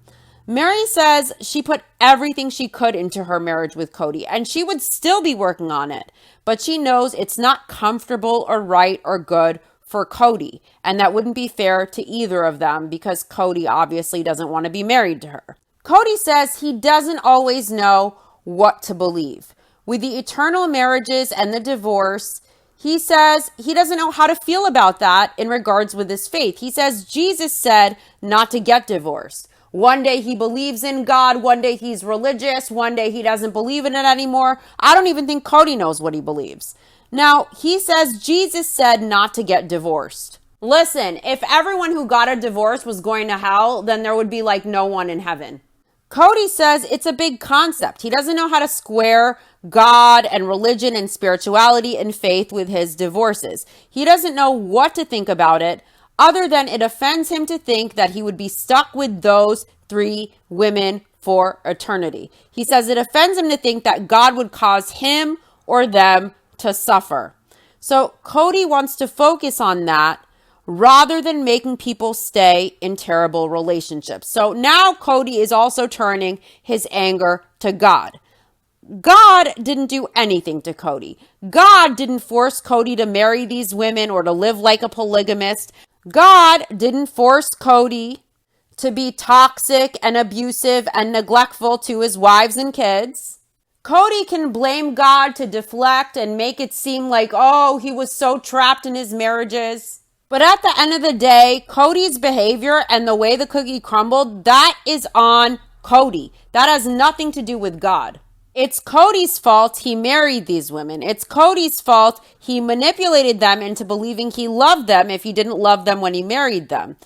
Mary says she put everything she could into her marriage with Cody, and she would still be working on it. But she knows it's not comfortable or right or good for Cody, and that wouldn't be fair to either of them because Cody obviously doesn't want to be married to her. Cody says he doesn't always know what to believe. With the eternal marriages and the divorce, he says he doesn't know how to feel about that in regards with his faith. He says Jesus said not to get divorced. One day he believes in God, one day he's religious, one day he doesn't believe in it anymore. I don't even think Cody knows what he believes. Now, he says Jesus said not to get divorced. Listen, if everyone who got a divorce was going to hell, then there would be like no one in heaven. Cody says it's a big concept. He doesn't know how to square God and religion and spirituality and faith with his divorces. He doesn't know what to think about it, other than it offends him to think that he would be stuck with those 3 women for eternity. He says it offends him to think that God would cause him or them to suffer. So Cody wants to focus on that rather than making people stay in terrible relationships. So now Cody is also turning his anger to God. God didn't do anything to Cody. God didn't force Cody to marry these women or to live like a polygamist. God didn't force Cody to be toxic and abusive and neglectful to his wives and kids. Cody can blame God to deflect and make it seem like, oh, he was so trapped in his marriages. But at the end of the day, Cody's behavior and the way the cookie crumbled, that is on Cody. That has nothing to do with God. It's Cody's fault he married these women. It's Cody's fault he manipulated them into believing he loved them if he didn't love them when he married them.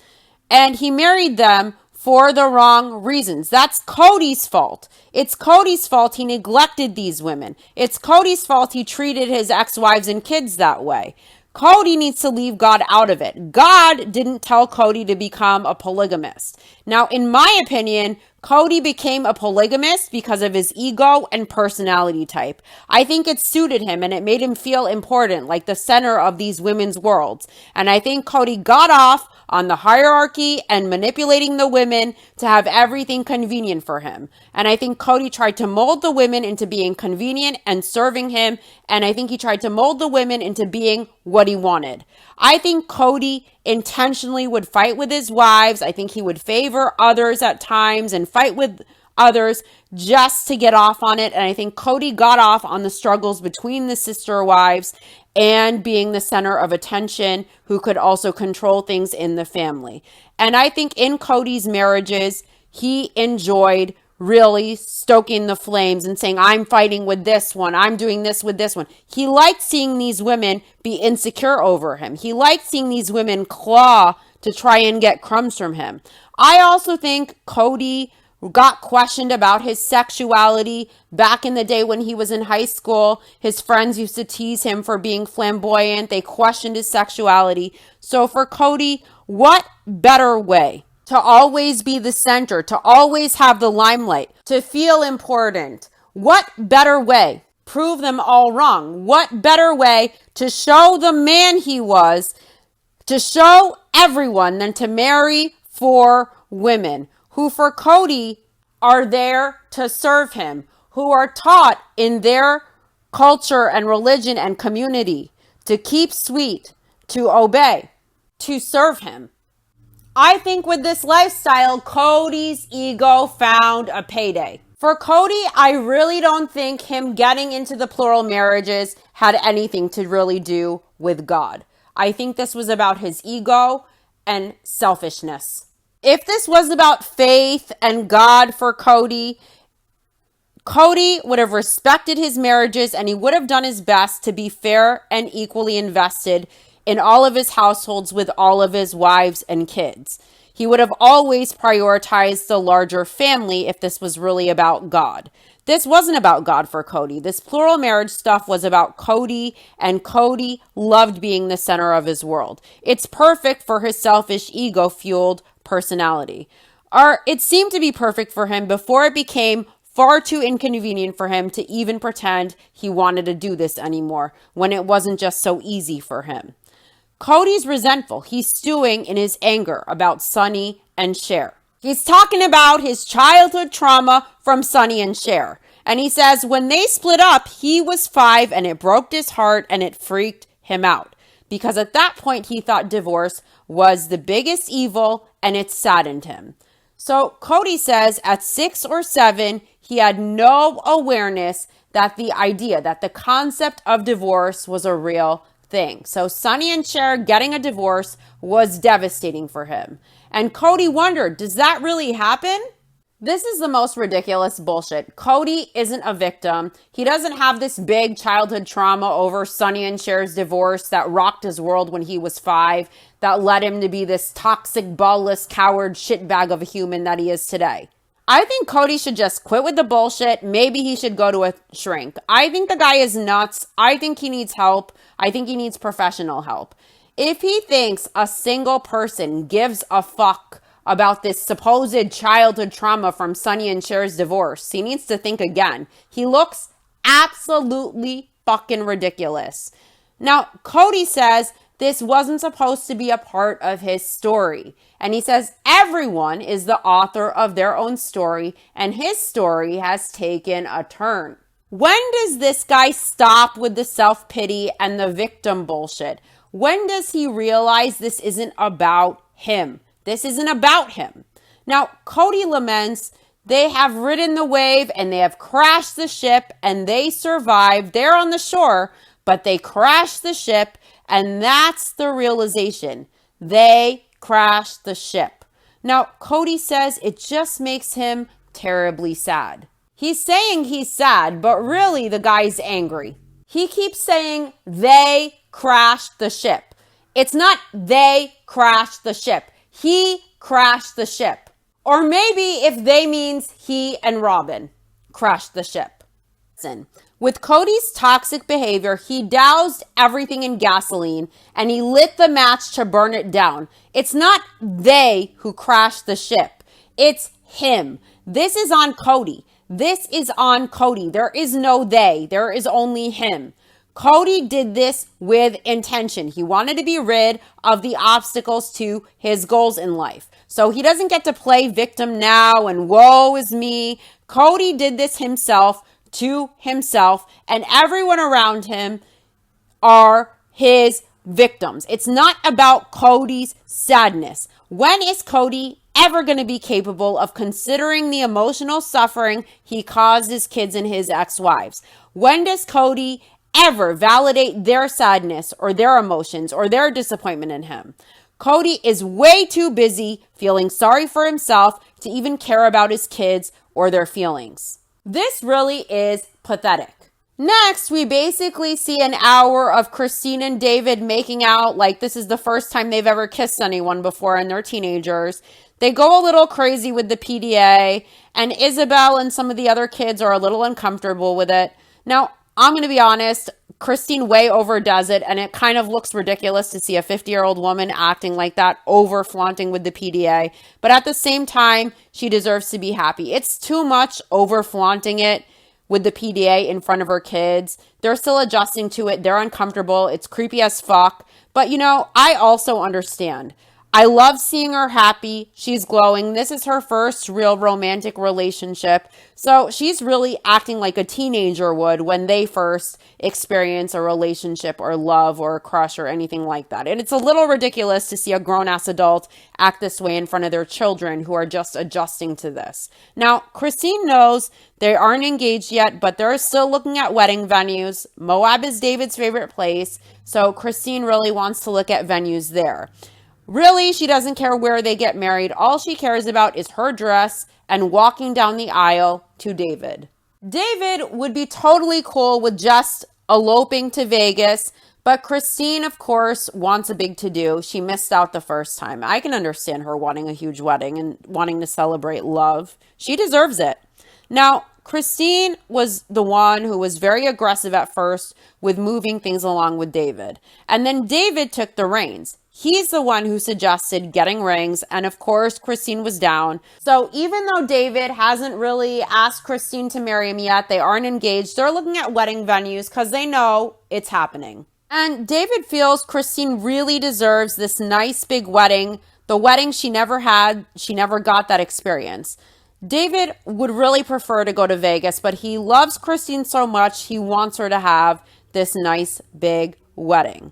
And he married them for the wrong reasons. That's Cody's fault. It's Cody's fault he neglected these women. It's Cody's fault he treated his ex-wives and kids that way. Cody needs to leave God out of it. God didn't tell Cody to become a polygamist. Now, in my opinion, Cody became a polygamist because of his ego and personality type. I think it suited him and it made him feel important, like the center of these women's worlds. And I think Cody got off on the hierarchy and manipulating the women to have everything convenient for him. And I think Cody tried to mold the women into being convenient and serving him. And I think he tried to mold the women into being what he wanted. I think Cody intentionally would fight with his wives. I think he would favor others at times and fight with others just to get off on it. And I think Cody got off on the struggles between the sister wives and being the center of attention who could also control things in the family. And I think in Cody's marriages, he enjoyed really stoking the flames and saying, I'm fighting with this one. I'm doing this with this one. He liked seeing these women be insecure over him. He liked seeing these women claw to try and get crumbs from him. I also think Cody got questioned about his sexuality back in the day when he was in high school. His friends used to tease him for being flamboyant. They questioned his sexuality. So for Cody, what better way to always be the center, to always have the limelight, to feel important? What better way? Prove them all wrong. What better way to show the man he was, to show everyone, than to marry 4 women who for Cody are there to serve him, who are taught in their culture and religion and community to keep sweet, to obey, to serve him. I think with this lifestyle, Cody's ego found a payday. For Cody, I really don't think him getting into the plural marriages had anything to really do with God. I think this was about his ego and selfishness. If this was about faith and God for Cody, Cody would have respected his marriages and he would have done his best to be fair and equally invested in all of his households with all of his wives and kids. He would have always prioritized the larger family if this was really about God. This wasn't about God for Cody. This plural marriage stuff was about Cody, and Cody loved being the center of his world. It's perfect for his selfish, ego-fueled personality. Or it seemed to be perfect for him before it became far too inconvenient for him to even pretend he wanted to do this anymore when it wasn't just so easy for him. Cody's resentful. He's stewing in his anger about Sonny and Cher. He's talking about his childhood trauma from Sonny and Cher. And he says when they split up, he was 5 and it broke his heart and it freaked him out. Because at that point, he thought divorce was the biggest evil and it saddened him. So Cody says at 6 or 7, he had no awareness that the concept of divorce was a real thing. So Sonny and Cher getting a divorce was devastating for him. And Cody wondered, does that really happen? This is the most ridiculous bullshit. Cody isn't a victim. He doesn't have this big childhood trauma over Sonny and Cher's divorce that rocked his world when he was 5, that led him to be this toxic, ballless, coward shitbag of a human that he is today. I think Cody should just quit with the bullshit. Maybe he should go to a shrink. I think the guy is nuts. I think he needs help. I think he needs professional help. If he thinks a single person gives a fuck about this supposed childhood trauma from Sonny and Cher's divorce, he needs to think again. He looks absolutely fucking ridiculous. Now, Cody says this wasn't supposed to be a part of his story. And he says everyone is the author of their own story, and his story has taken a turn. When does this guy stop with the self-pity and the victim bullshit? When does he realize this isn't about him? This isn't about him. Now, Cody laments They have ridden the wave and they have crashed the ship and they survived. They're on the shore, but they crashed the ship, and that's the realization. They crashed the ship. Now, Cody says it just makes him terribly sad. He's saying he's sad, but really the guy's angry. He keeps saying they crashed the ship. It's not they crashed the ship. He crashed the ship. Or maybe if they means he and Robin crashed the ship. With Cody's toxic behavior, he doused everything in gasoline and he lit the match to burn it down. It's not they who crashed the ship. It's him. This is on Cody. This is on Cody. There is no they. There is only him. Cody did this with intention. He wanted to be rid of the obstacles to his goals in life. So he doesn't get to play victim now and woe is me. Cody did this himself to himself, and everyone around him are his victims. It's not about Cody's sadness. When is Cody ever going to be capable of considering the emotional suffering he caused his kids and his ex-wives? When does Cody ever validate their sadness or their emotions or their disappointment in him? Cody is way too busy feeling sorry for himself to even care about his kids or their feelings. This really is pathetic. Next, we basically see an hour of Christine and David making out like this is the first time they've ever kissed anyone before and they're teenagers. They go a little crazy with the PDA, and Isabel and some of the other kids are a little uncomfortable with it. Now, I'm going to be honest, Christine way overdoes it, and it kind of looks ridiculous to see a 50-year-old woman acting like that, over flaunting with the PDA. But at the same time, she deserves to be happy. It's too much over flaunting it with the PDA in front of her kids. They're still adjusting to it. They're uncomfortable. It's creepy as fuck. But, I also understand. I love seeing her happy. She's glowing. This is her first real romantic relationship. So she's really acting like a teenager would when they first experience a relationship or love or a crush or anything like that. And it's a little ridiculous to see a grown-ass adult act this way in front of their children who are just adjusting to this. Now, Christine knows they aren't engaged yet, but they're still looking at wedding venues. Moab is David's favorite place. So Christine really wants to look at venues there. Really, she doesn't care where they get married. All she cares about is her dress and walking down the aisle to David. David would be totally cool with just eloping to Vegas, but Christine, of course, wants a big to-do. She missed out the first time. I can understand her wanting a huge wedding and wanting to celebrate love. She deserves it. Now, Christine was the one who was very aggressive at first with moving things along with David. And then David took the reins. He's the one who suggested getting rings, and of course, Christine was down. So even though David hasn't really asked Christine to marry him yet, they aren't engaged, they're looking at wedding venues because they know it's happening. And David feels Christine really deserves this nice big wedding, the wedding she never had, she never got that experience. David would really prefer to go to Vegas, but he loves Christine so much, he wants her to have this nice big wedding.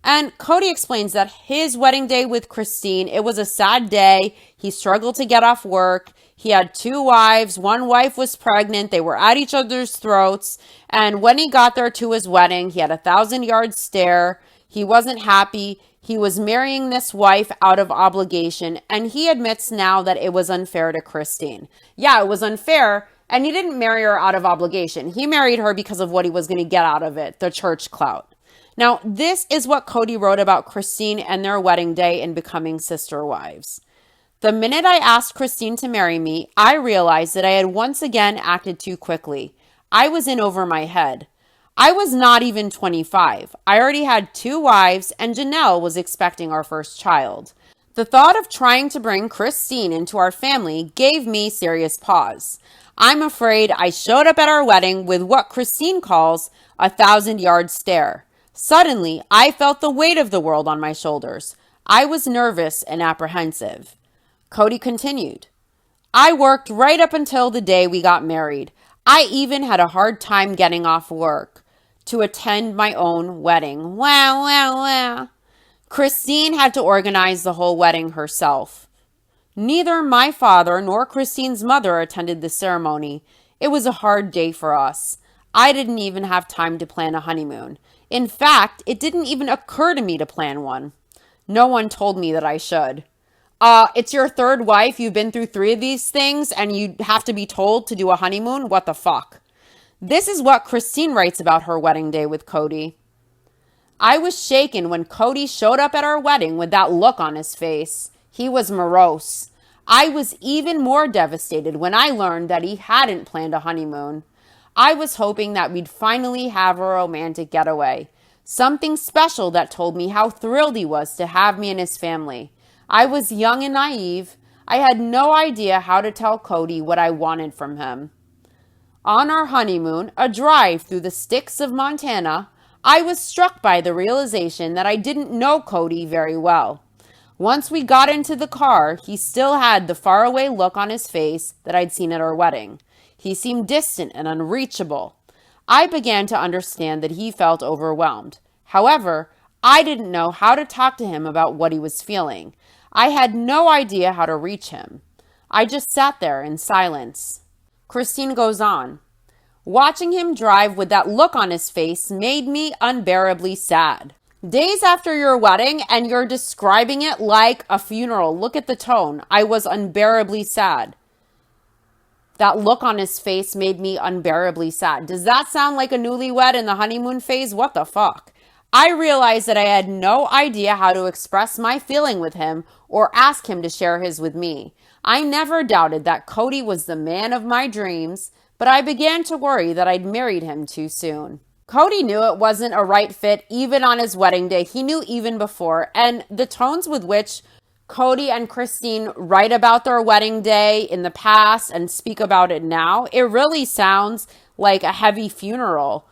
And Cody explains that his wedding day with Christine, it was a sad day. He struggled to get off work. He had 2 wives. One wife was pregnant. They were at each other's throats. And when he got there to his wedding, he had a 1,000-yard stare. He wasn't happy. He was marrying this wife out of obligation. And he admits now that it was unfair to Christine. Yeah, it was unfair. And he didn't marry her out of obligation. He married her because of what he was going to get out of it, the church clout. Now, this is what Cody wrote about Christine and their wedding day in Becoming Sister Wives. The minute I asked Christine to marry me, I realized that I had once again acted too quickly. I was in over my head. I was not even 25. I already had 2 wives, and Janelle was expecting our first child. The thought of trying to bring Christine into our family gave me serious pause. I'm afraid I showed up at our wedding with what Christine calls a 1,000-yard stare. Suddenly, I felt the weight of the world on my shoulders. I was nervous and apprehensive. Cody continued. I worked right up until the day we got married. I even had a hard time getting off work to attend my own wedding. Wow. Christine had to organize the whole wedding herself. Neither my father nor Christine's mother attended the ceremony. It was a hard day for us. I didn't even have time to plan a honeymoon. In fact, it didn't even occur to me to plan one. No one told me that I should. It's your third wife. You've been through 3 of these things and you have to be told to do a honeymoon? What the fuck? This is what Christine writes about her wedding day with Cody. I was shaken when Cody showed up at our wedding with that look on his face. He was morose. I was even more devastated when I learned that he hadn't planned a honeymoon. I was hoping that we'd finally have a romantic getaway. Something special that told me how thrilled he was to have me in his family. I was young and naive. I had no idea how to tell Cody what I wanted from him. On our honeymoon, a drive through the sticks of Montana, I was struck by the realization that I didn't know Cody very well. Once we got into the car, he still had the faraway look on his face that I'd seen at our wedding. He seemed distant and unreachable. I began to understand that he felt overwhelmed. However, I didn't know how to talk to him about what he was feeling. I had no idea how to reach him. I just sat there in silence. Christine goes on. Watching him drive with that look on his face made me unbearably sad. Days after your wedding, and you're describing it like a funeral. Look at the tone. I was unbearably sad. That look on his face made me unbearably sad. Does that sound like a newlywed in the honeymoon phase? What the fuck? I realized that I had no idea how to express my feeling with him or ask him to share his with me. I never doubted that Cody was the man of my dreams, but I began to worry that I'd married him too soon. Cody knew it wasn't a right fit even on his wedding day. He knew even before, and the tones with which Cody and Christine write about their wedding day in the past and speak about it now, it really sounds like a heavy funeral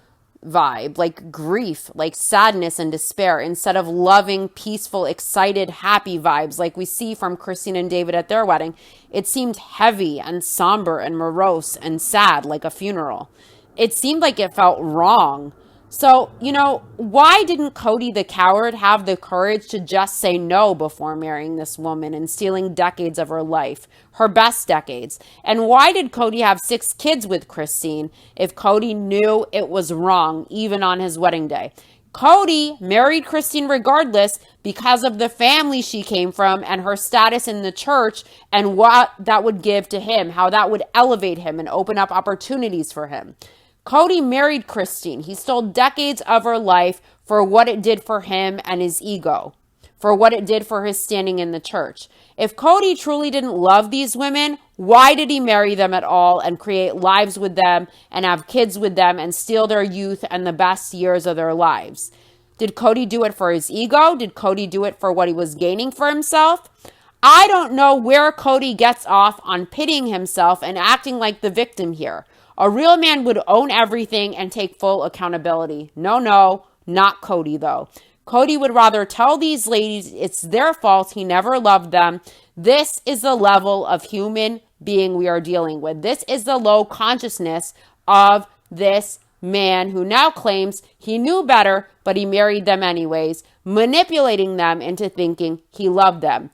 vibe, like grief, like sadness and despair, instead of loving, peaceful, excited, happy vibes like we see from Christine and David at their wedding. It seemed heavy and somber and morose and sad, like a funeral. It seemed like it felt wrong. So, why didn't Cody the coward have the courage to just say no before marrying this woman and stealing decades of her life, her best decades? And why did Cody have 6 kids with Christine if Cody knew it was wrong, even on his wedding day? Cody married Christine regardless because of the family she came from and her status in the church and what that would give to him, how that would elevate him and open up opportunities for him. Cody married Christine. He stole decades of her life for what it did for him and his ego, for what it did for his standing in the church. If Cody truly didn't love these women, why did he marry them at all and create lives with them and have kids with them and steal their youth and the best years of their lives? Did Cody do it for his ego? Did Cody do it for what he was gaining for himself? I don't know where Cody gets off on pitying himself and acting like the victim here. A real man would own everything and take full accountability. No, not Cody though. Cody would rather tell these ladies it's their fault he never loved them. This is the level of human being we are dealing with. This is the low consciousness of this man who now claims he knew better, but he married them anyways, manipulating them into thinking he loved them.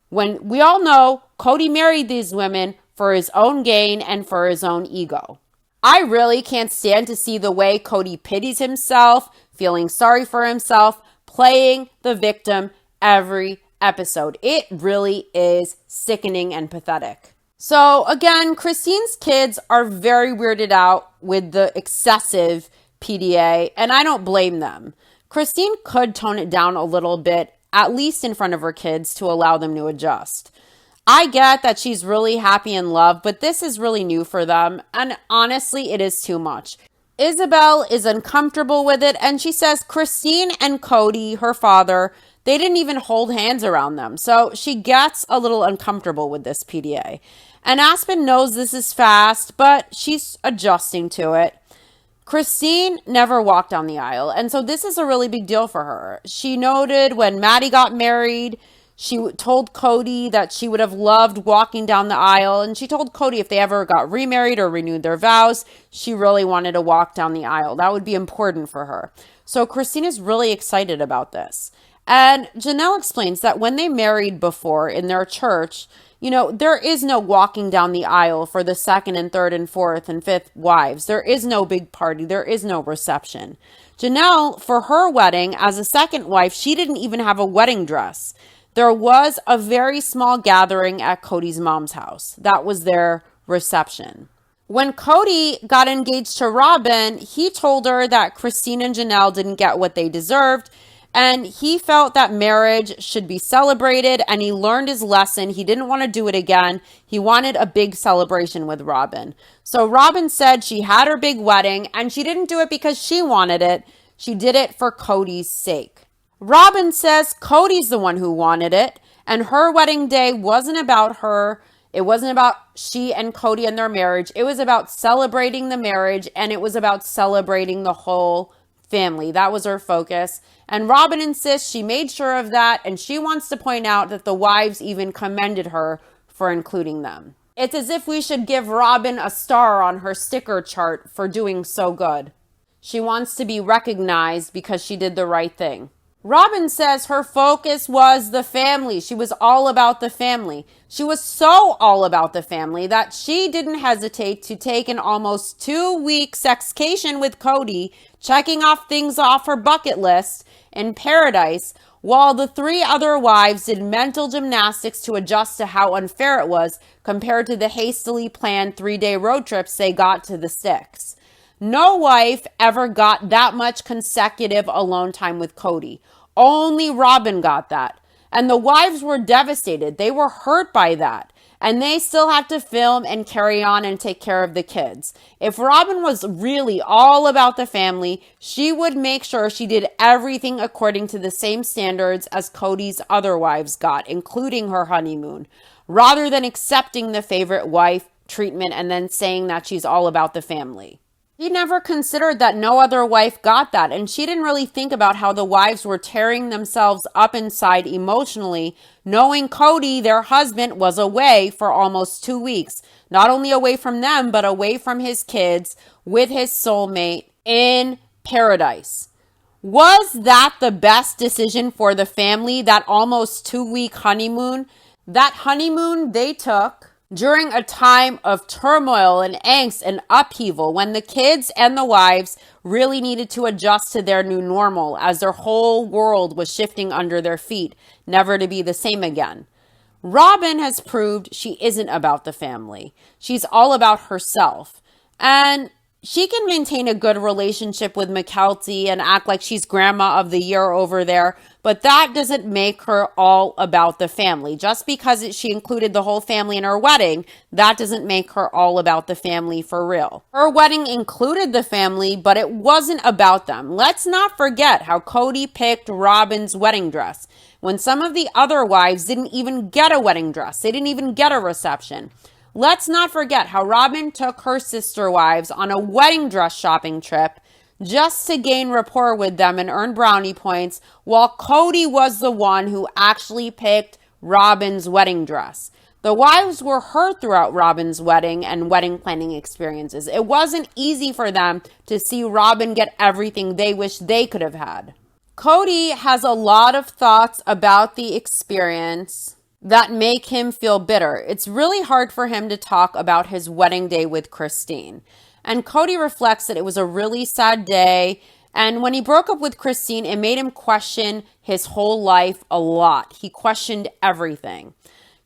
When we all know Cody married these women for his own gain and for his own ego. I really can't stand to see the way Cody pities himself, feeling sorry for himself, playing the victim every episode. It really is sickening and pathetic. So again, Christine's kids are very weirded out with the excessive PDA, and I don't blame them. Christine could tone it down a little bit, at least in front of her kids, to allow them to adjust. I get that she's really happy in love, but this is really new for them, and honestly, it is too much. Isabel is uncomfortable with it, and she says Christine and Cody, her father, they didn't even hold hands around them, so she gets a little uncomfortable with this PDA. And Aspen knows this is fast, but she's adjusting to it. Christine never walked down the aisle, and so this is a really big deal for her. She noted when Maddie got married, she told Cody that she would have loved walking down the aisle, and she told Cody if they ever got remarried or renewed their vows, she really wanted to walk down the aisle. That would be important for her. So Christine is really excited about this. And Janelle explains that when they married before in their church, there is no walking down the aisle for the second and third and fourth and fifth wives. There is no big party. There is no reception. Janelle, for her wedding as a second wife, she didn't even have a wedding dress. There was a very small gathering at Cody's mom's house. That was their reception. When Cody got engaged to Robin, he told her that Christine and Janelle didn't get what they deserved, and he felt that marriage should be celebrated, and he learned his lesson. He didn't want to do it again. He wanted a big celebration with Robin. So Robin said she had her big wedding, and she didn't do it because she wanted it. She did it for Cody's sake. Robin says Cody's the one who wanted it, and her wedding day wasn't about her. It wasn't about she and Cody and their marriage. It was about celebrating the marriage, and it was about celebrating the whole family. That was her focus. And Robin insists she made sure of that, and she wants to point out that the wives even commended her for including them. It's as if we should give Robin a star on her sticker chart for doing so good. She wants to be recognized because she did the right thing. Robin says her focus was the family. She was all about the family. She was so all about the family that she didn't hesitate to take an almost 2-week sexcation with Cody, checking off things off her bucket list in paradise, while the 3 other wives did mental gymnastics to adjust to how unfair it was compared to the hastily planned 3-day road trips they got to the sticks. No wife ever got that much consecutive alone time with Cody. Only Robin got that. And the wives were devastated. They were hurt by that. And they still had to film and carry on and take care of the kids. If Robin was really all about the family, she would make sure she did everything according to the same standards as Cody's other wives got, including her honeymoon, rather than accepting the favorite wife treatment and then saying that she's all about the family. He never considered that no other wife got that, and she didn't really think about how the wives were tearing themselves up inside emotionally, knowing Cody, their husband, was away for almost 2 weeks. Not only away from them, but away from his kids with his soulmate in paradise. Was that the best decision for the family, that almost 2-week honeymoon? That honeymoon they took during a time of turmoil and angst and upheaval, when the kids and the wives really needed to adjust to their new normal as their whole world was shifting under their feet, never to be the same again. Robin has proved she isn't about the family. She's all about herself. And she can maintain a good relationship with McKelty and act like she's grandma of the year over there, but that doesn't make her all about the family. Just because she included the whole family in her wedding, that doesn't make her all about the family for real. Her wedding included the family, but it wasn't about them. Let's not forget how Cody picked Robin's wedding dress, when some of the other wives didn't even get a wedding dress. They didn't even get a reception. Let's not forget how Robin took her sister wives on a wedding dress shopping trip just to gain rapport with them and earn brownie points, while Cody was the one who actually picked Robin's wedding dress. The wives were hurt throughout Robin's wedding and wedding planning experiences. It wasn't easy for them to see Robin get everything they wish they could have had. Cody has a lot of thoughts about the experience that make him feel bitter. It's really hard for him to talk about his wedding day with Christine. And Cody reflects that it was a really sad day. And when he broke up with Christine, it made him question his whole life a lot. He questioned everything.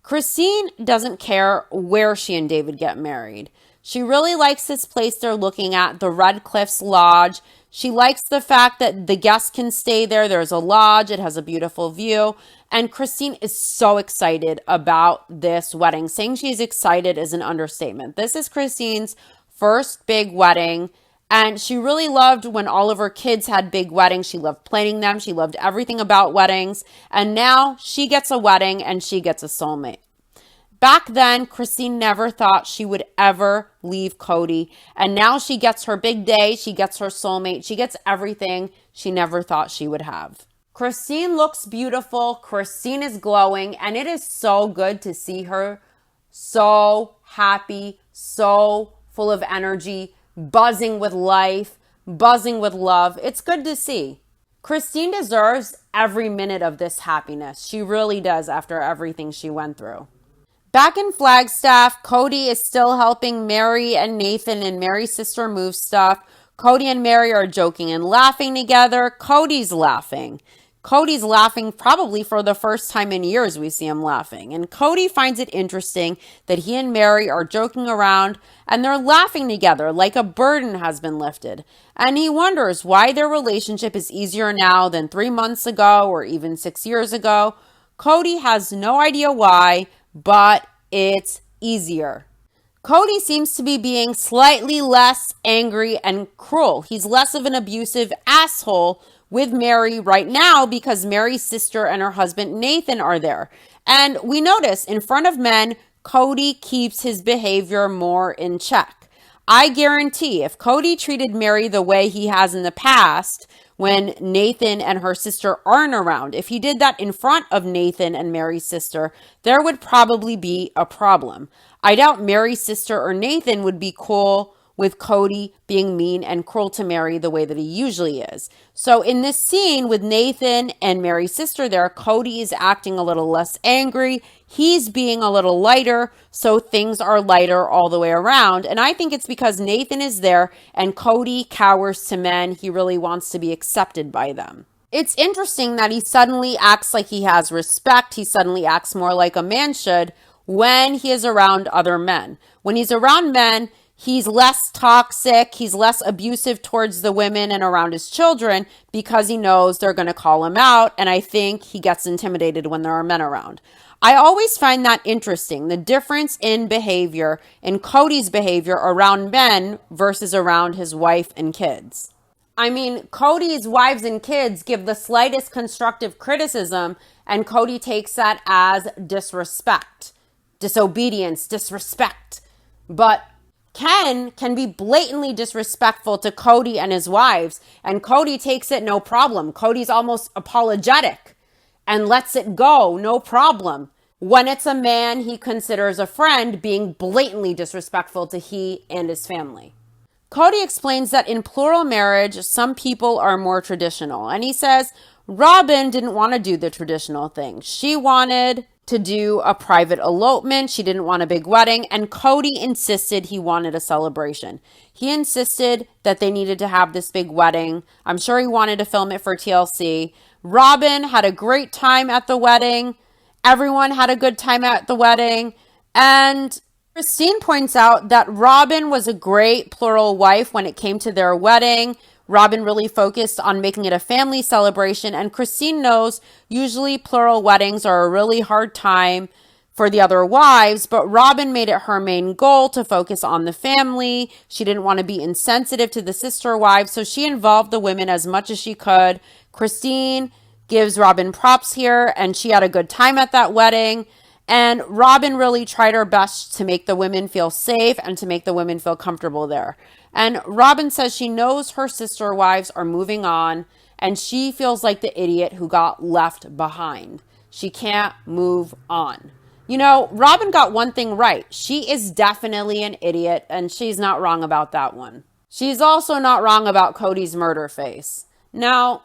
Christine doesn't care where she and David get married. She really likes this place they're looking at, the Red Cliffs Lodge. She likes the fact that the guests can stay there. There's a lodge. It has a beautiful view. And Christine is so excited about this wedding. Saying she's excited is an understatement. This is Christine's first big wedding. And she really loved when all of her kids had big weddings. She loved planning them. She loved everything about weddings. And now she gets a wedding and she gets a soulmate. Back then, Christine never thought she would ever leave Cody. And now she gets her big day. She gets her soulmate. She gets everything she never thought she would have. Christine looks beautiful. Christine is glowing. And it is so good to see her so happy, so full of energy, buzzing with life, buzzing with love. It's good to see. Christine deserves every minute of this happiness. She really does after everything she went through. Back in Flagstaff, Cody is still helping Mary and Nathan and Mary's sister move stuff. Cody and Mary are joking and laughing together. Cody's laughing. Cody's laughing probably for the first time in years we see him laughing. And Cody finds it interesting that he and Mary are joking around and they're laughing together like a burden has been lifted. And he wonders why their relationship is easier now than 3 months ago or even 6 years ago. Cody has no idea why, but it's easier. Cody seems to be being slightly less angry and cruel. He's less of an abusive asshole with Mary right now because Mary's sister and her husband Nathan are there. And we notice in front of men, Cody keeps his behavior more in check. I guarantee if Cody treated Mary the way he has in the past, when Nathan and her sister aren't around, if he did that in front of Nathan and Mary's sister, there would probably be a problem. I doubt Mary's sister or Nathan would be cool with Cody being mean and cruel to Mary the way that he usually is. So in this scene with Nathan and Mary's sister there, Cody is acting a little less angry. He's being a little lighter, so things are lighter all the way around. And I think it's because Nathan is there and Cody cowers to men. He really wants to be accepted by them. It's interesting that he suddenly acts like he has respect. He suddenly acts more like a man should when he is around other men. When he's around men, he's less toxic, he's less abusive towards the women and around his children because he knows they're going to call him out, and I think he gets intimidated when there are men around. I always find that interesting, the difference in behavior, in Cody's behavior around men versus around his wife and kids. I mean, Cody's wives and kids give the slightest constructive criticism, and Cody takes that as disrespect, disobedience, disrespect. But Ken can be blatantly disrespectful to Cody and his wives, and Cody takes it no problem. Cody's almost apologetic and lets it go, no problem. When it's a man he considers a friend being blatantly disrespectful to he and his family. Cody explains that in plural marriage, some people are more traditional. And he says, Robin didn't want to do the traditional thing. She wanted to do a private elopement. She didn't want a big wedding. And Cody insisted he wanted a celebration. He insisted that they needed to have this big wedding. I'm sure he wanted to film it for TLC. Robin had a great time at the wedding. Everyone had a good time at the wedding. And Christine points out that Robin was a great plural wife when it came to their wedding. Robin really focused on making it a family celebration, and Christine knows usually plural weddings are a really hard time for the other wives, but Robin made it her main goal to focus on the family. She didn't want to be insensitive to the sister wives, so she involved the women as much as she could. Christine gives Robin props here, and she had a good time at that wedding. And Robin really tried her best to make the women feel safe and to make the women feel comfortable there. And Robin says she knows her sister wives are moving on, and she feels like the idiot who got left behind. She can't move on. You know, Robin got one thing right. She is definitely an idiot, and she's not wrong about that one. She's also not wrong about Cody's murder face. Now,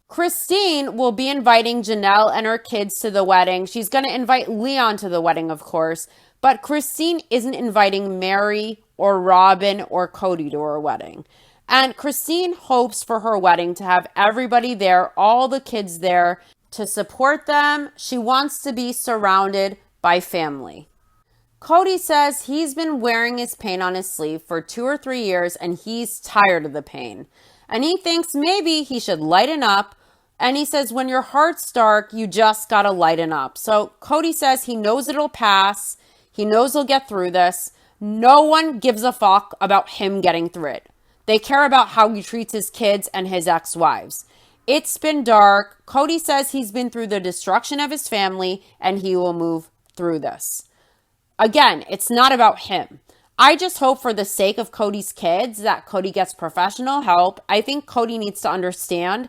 Christine will be inviting Janelle and her kids to the wedding. She's going to invite Leon to the wedding, of course. But Christine isn't inviting Mary or Robin or Cody to her wedding. And Christine hopes for her wedding to have everybody there, all the kids there, to support them. She wants to be surrounded by family. Cody says he's been wearing his pain on his sleeve for 2 or 3 years and he's tired of the pain. And he thinks maybe he should lighten up. And he says, when your heart's dark, you just gotta lighten up. So Cody says he knows it'll pass. He knows he'll get through this. No one gives a fuck about him getting through it. They care about how he treats his kids and his ex-wives. It's been dark. Cody says he's been through the destruction of his family and he will move through this. Again, it's not about him. I just hope for the sake of Cody's kids that Cody gets professional help. I think Cody needs to understand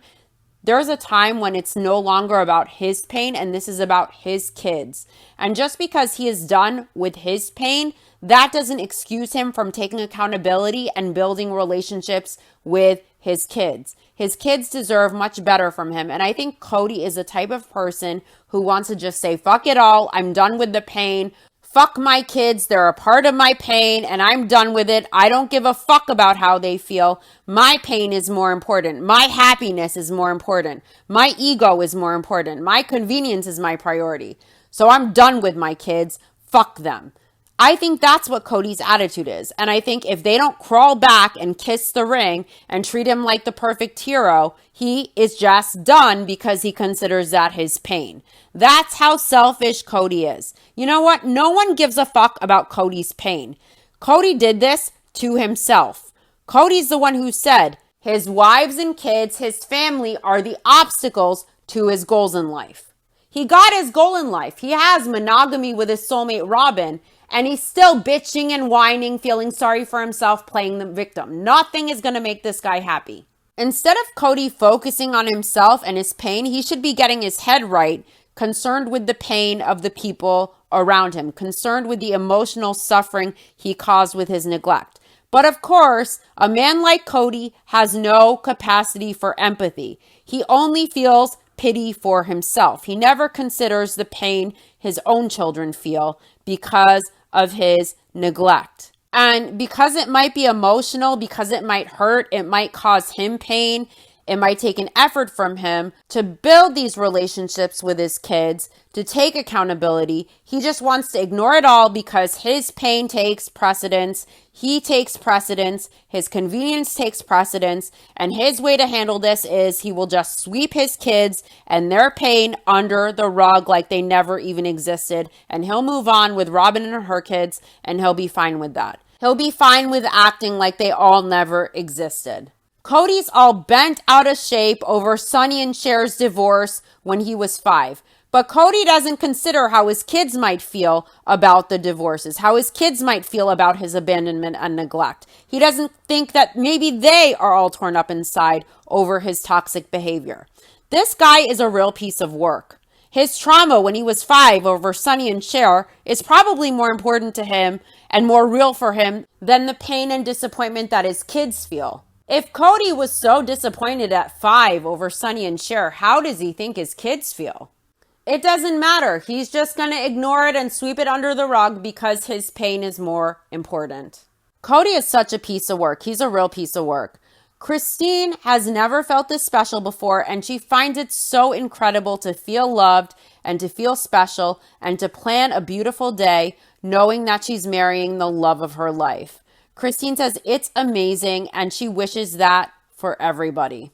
there's a time when it's no longer about his pain and this is about his kids. And just because he is done with his pain that doesn't excuse him from taking accountability and building relationships with his kids. His kids deserve much better from him. And I think Cody is the type of person who wants to just say, fuck it all. I'm done with the pain. Fuck my kids. They're a part of my pain and I'm done with it. I don't give a fuck about how they feel. My pain is more important. My happiness is more important. My ego is more important. My convenience is my priority. So I'm done with my kids. Fuck them. I think that's what Cody's attitude is. And I think if they don't crawl back and kiss the ring and treat him like the perfect hero, he is just done because he considers that his pain. That's how selfish Cody is. You know what? No one gives a fuck about Cody's pain. Cody did this to himself. Cody's the one who said his wives and kids, his family are the obstacles to his goals in life. He got his goal in life. He has monogamy with his soulmate Robin, and he's still bitching and whining, feeling sorry for himself, playing the victim. Nothing is going to make this guy happy. Instead of Cody focusing on himself and his pain, he should be getting his head right, concerned with the pain of the people around him, concerned with the emotional suffering he caused with his neglect. But of course, a man like Cody has no capacity for empathy. He only feels pity for himself. He never considers the pain his own children feel because of his neglect. And because it might be emotional, because it might hurt, it might cause him pain, it might take an effort from him to build these relationships with his kids, to take accountability. He just wants to ignore it all because his pain takes precedence. He takes precedence. His convenience takes precedence. And his way to handle this is he will just sweep his kids and their pain under the rug like they never even existed. And he'll move on with Robin and her kids, and he'll be fine with that. He'll be fine with acting like they all never existed. Cody's all bent out of shape over Sonny and Cher's divorce when he was 5. But Cody doesn't consider how his kids might feel about the divorces, how his kids might feel about his abandonment and neglect. He doesn't think that maybe they are all torn up inside over his toxic behavior. This guy is a real piece of work. His trauma when he was 5 over Sonny and Cher is probably more important to him and more real for him than the pain and disappointment that his kids feel. If Cody was so disappointed at 5 over Sonny and Cher, how does he think his kids feel? It doesn't matter. He's just going to ignore it and sweep it under the rug because his pain is more important. Cody is such a piece of work. He's a real piece of work. Christine has never felt this special before, and she finds it so incredible to feel loved and to feel special and to plan a beautiful day knowing that she's marrying the love of her life. Christine says it's amazing, and she wishes that for everybody.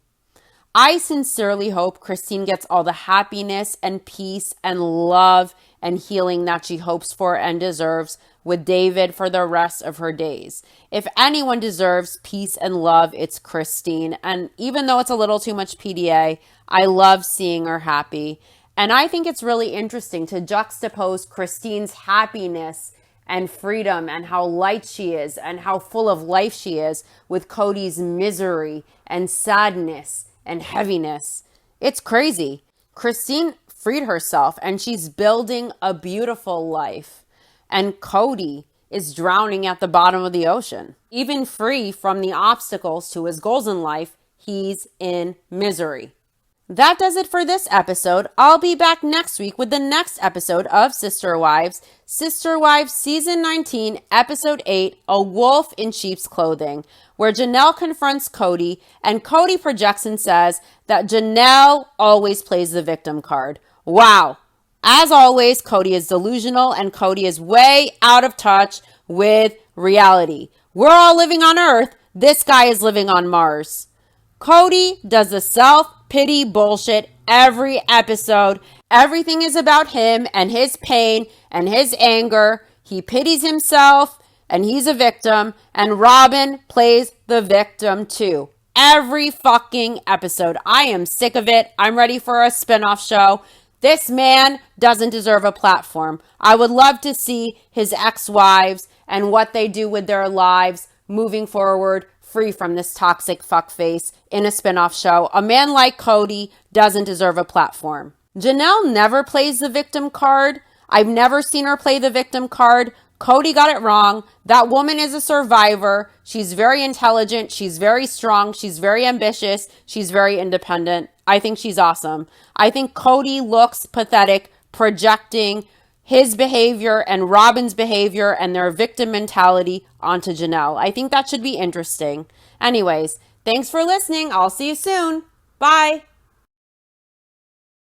I sincerely hope Christine gets all the happiness and peace and love and healing that she hopes for and deserves with David for the rest of her days. If anyone deserves peace and love, it's Christine. And even though it's a little too much PDA, I love seeing her happy. And I think it's really interesting to juxtapose Christine's happiness and freedom and how light she is and how full of life she is with Cody's misery and sadness and heaviness. It's crazy. Christine freed herself and she's building a beautiful life. And Cody is drowning at the bottom of the ocean. Even free from the obstacles to his goals in life, he's in misery. That does it for this episode. I'll be back next week with the next episode of Sister Wives. Sister Wives Season 19, Episode 8, A Wolf in Sheep's Clothing, where Janelle confronts Cody, and Cody projects and says that Janelle always plays the victim card. Wow. As always, Cody is delusional, and Cody is way out of touch with reality. We're all living on Earth. This guy is living on Mars. Cody does the self-pity bullshit every episode. Everything is about him and his pain and his anger. He pities himself and he's a victim. And Robin plays the victim too. Every fucking episode. I am sick of it. I'm ready for a spinoff show. This man doesn't deserve a platform. I would love to see his ex-wives and what they do with their lives moving forward, free from this toxic fuckface in a spinoff show. A man like Cody doesn't deserve a platform. Janelle never plays the victim card. I've never seen her play the victim card. Cody got it wrong. That woman is a survivor. She's very intelligent. She's very strong. She's very ambitious. She's very independent. I think she's awesome. I think Cody looks pathetic projecting his behavior and Robin's behavior and their victim mentality onto Janelle. I think that should be interesting. Anyways, thanks for listening. I'll see you soon. Bye.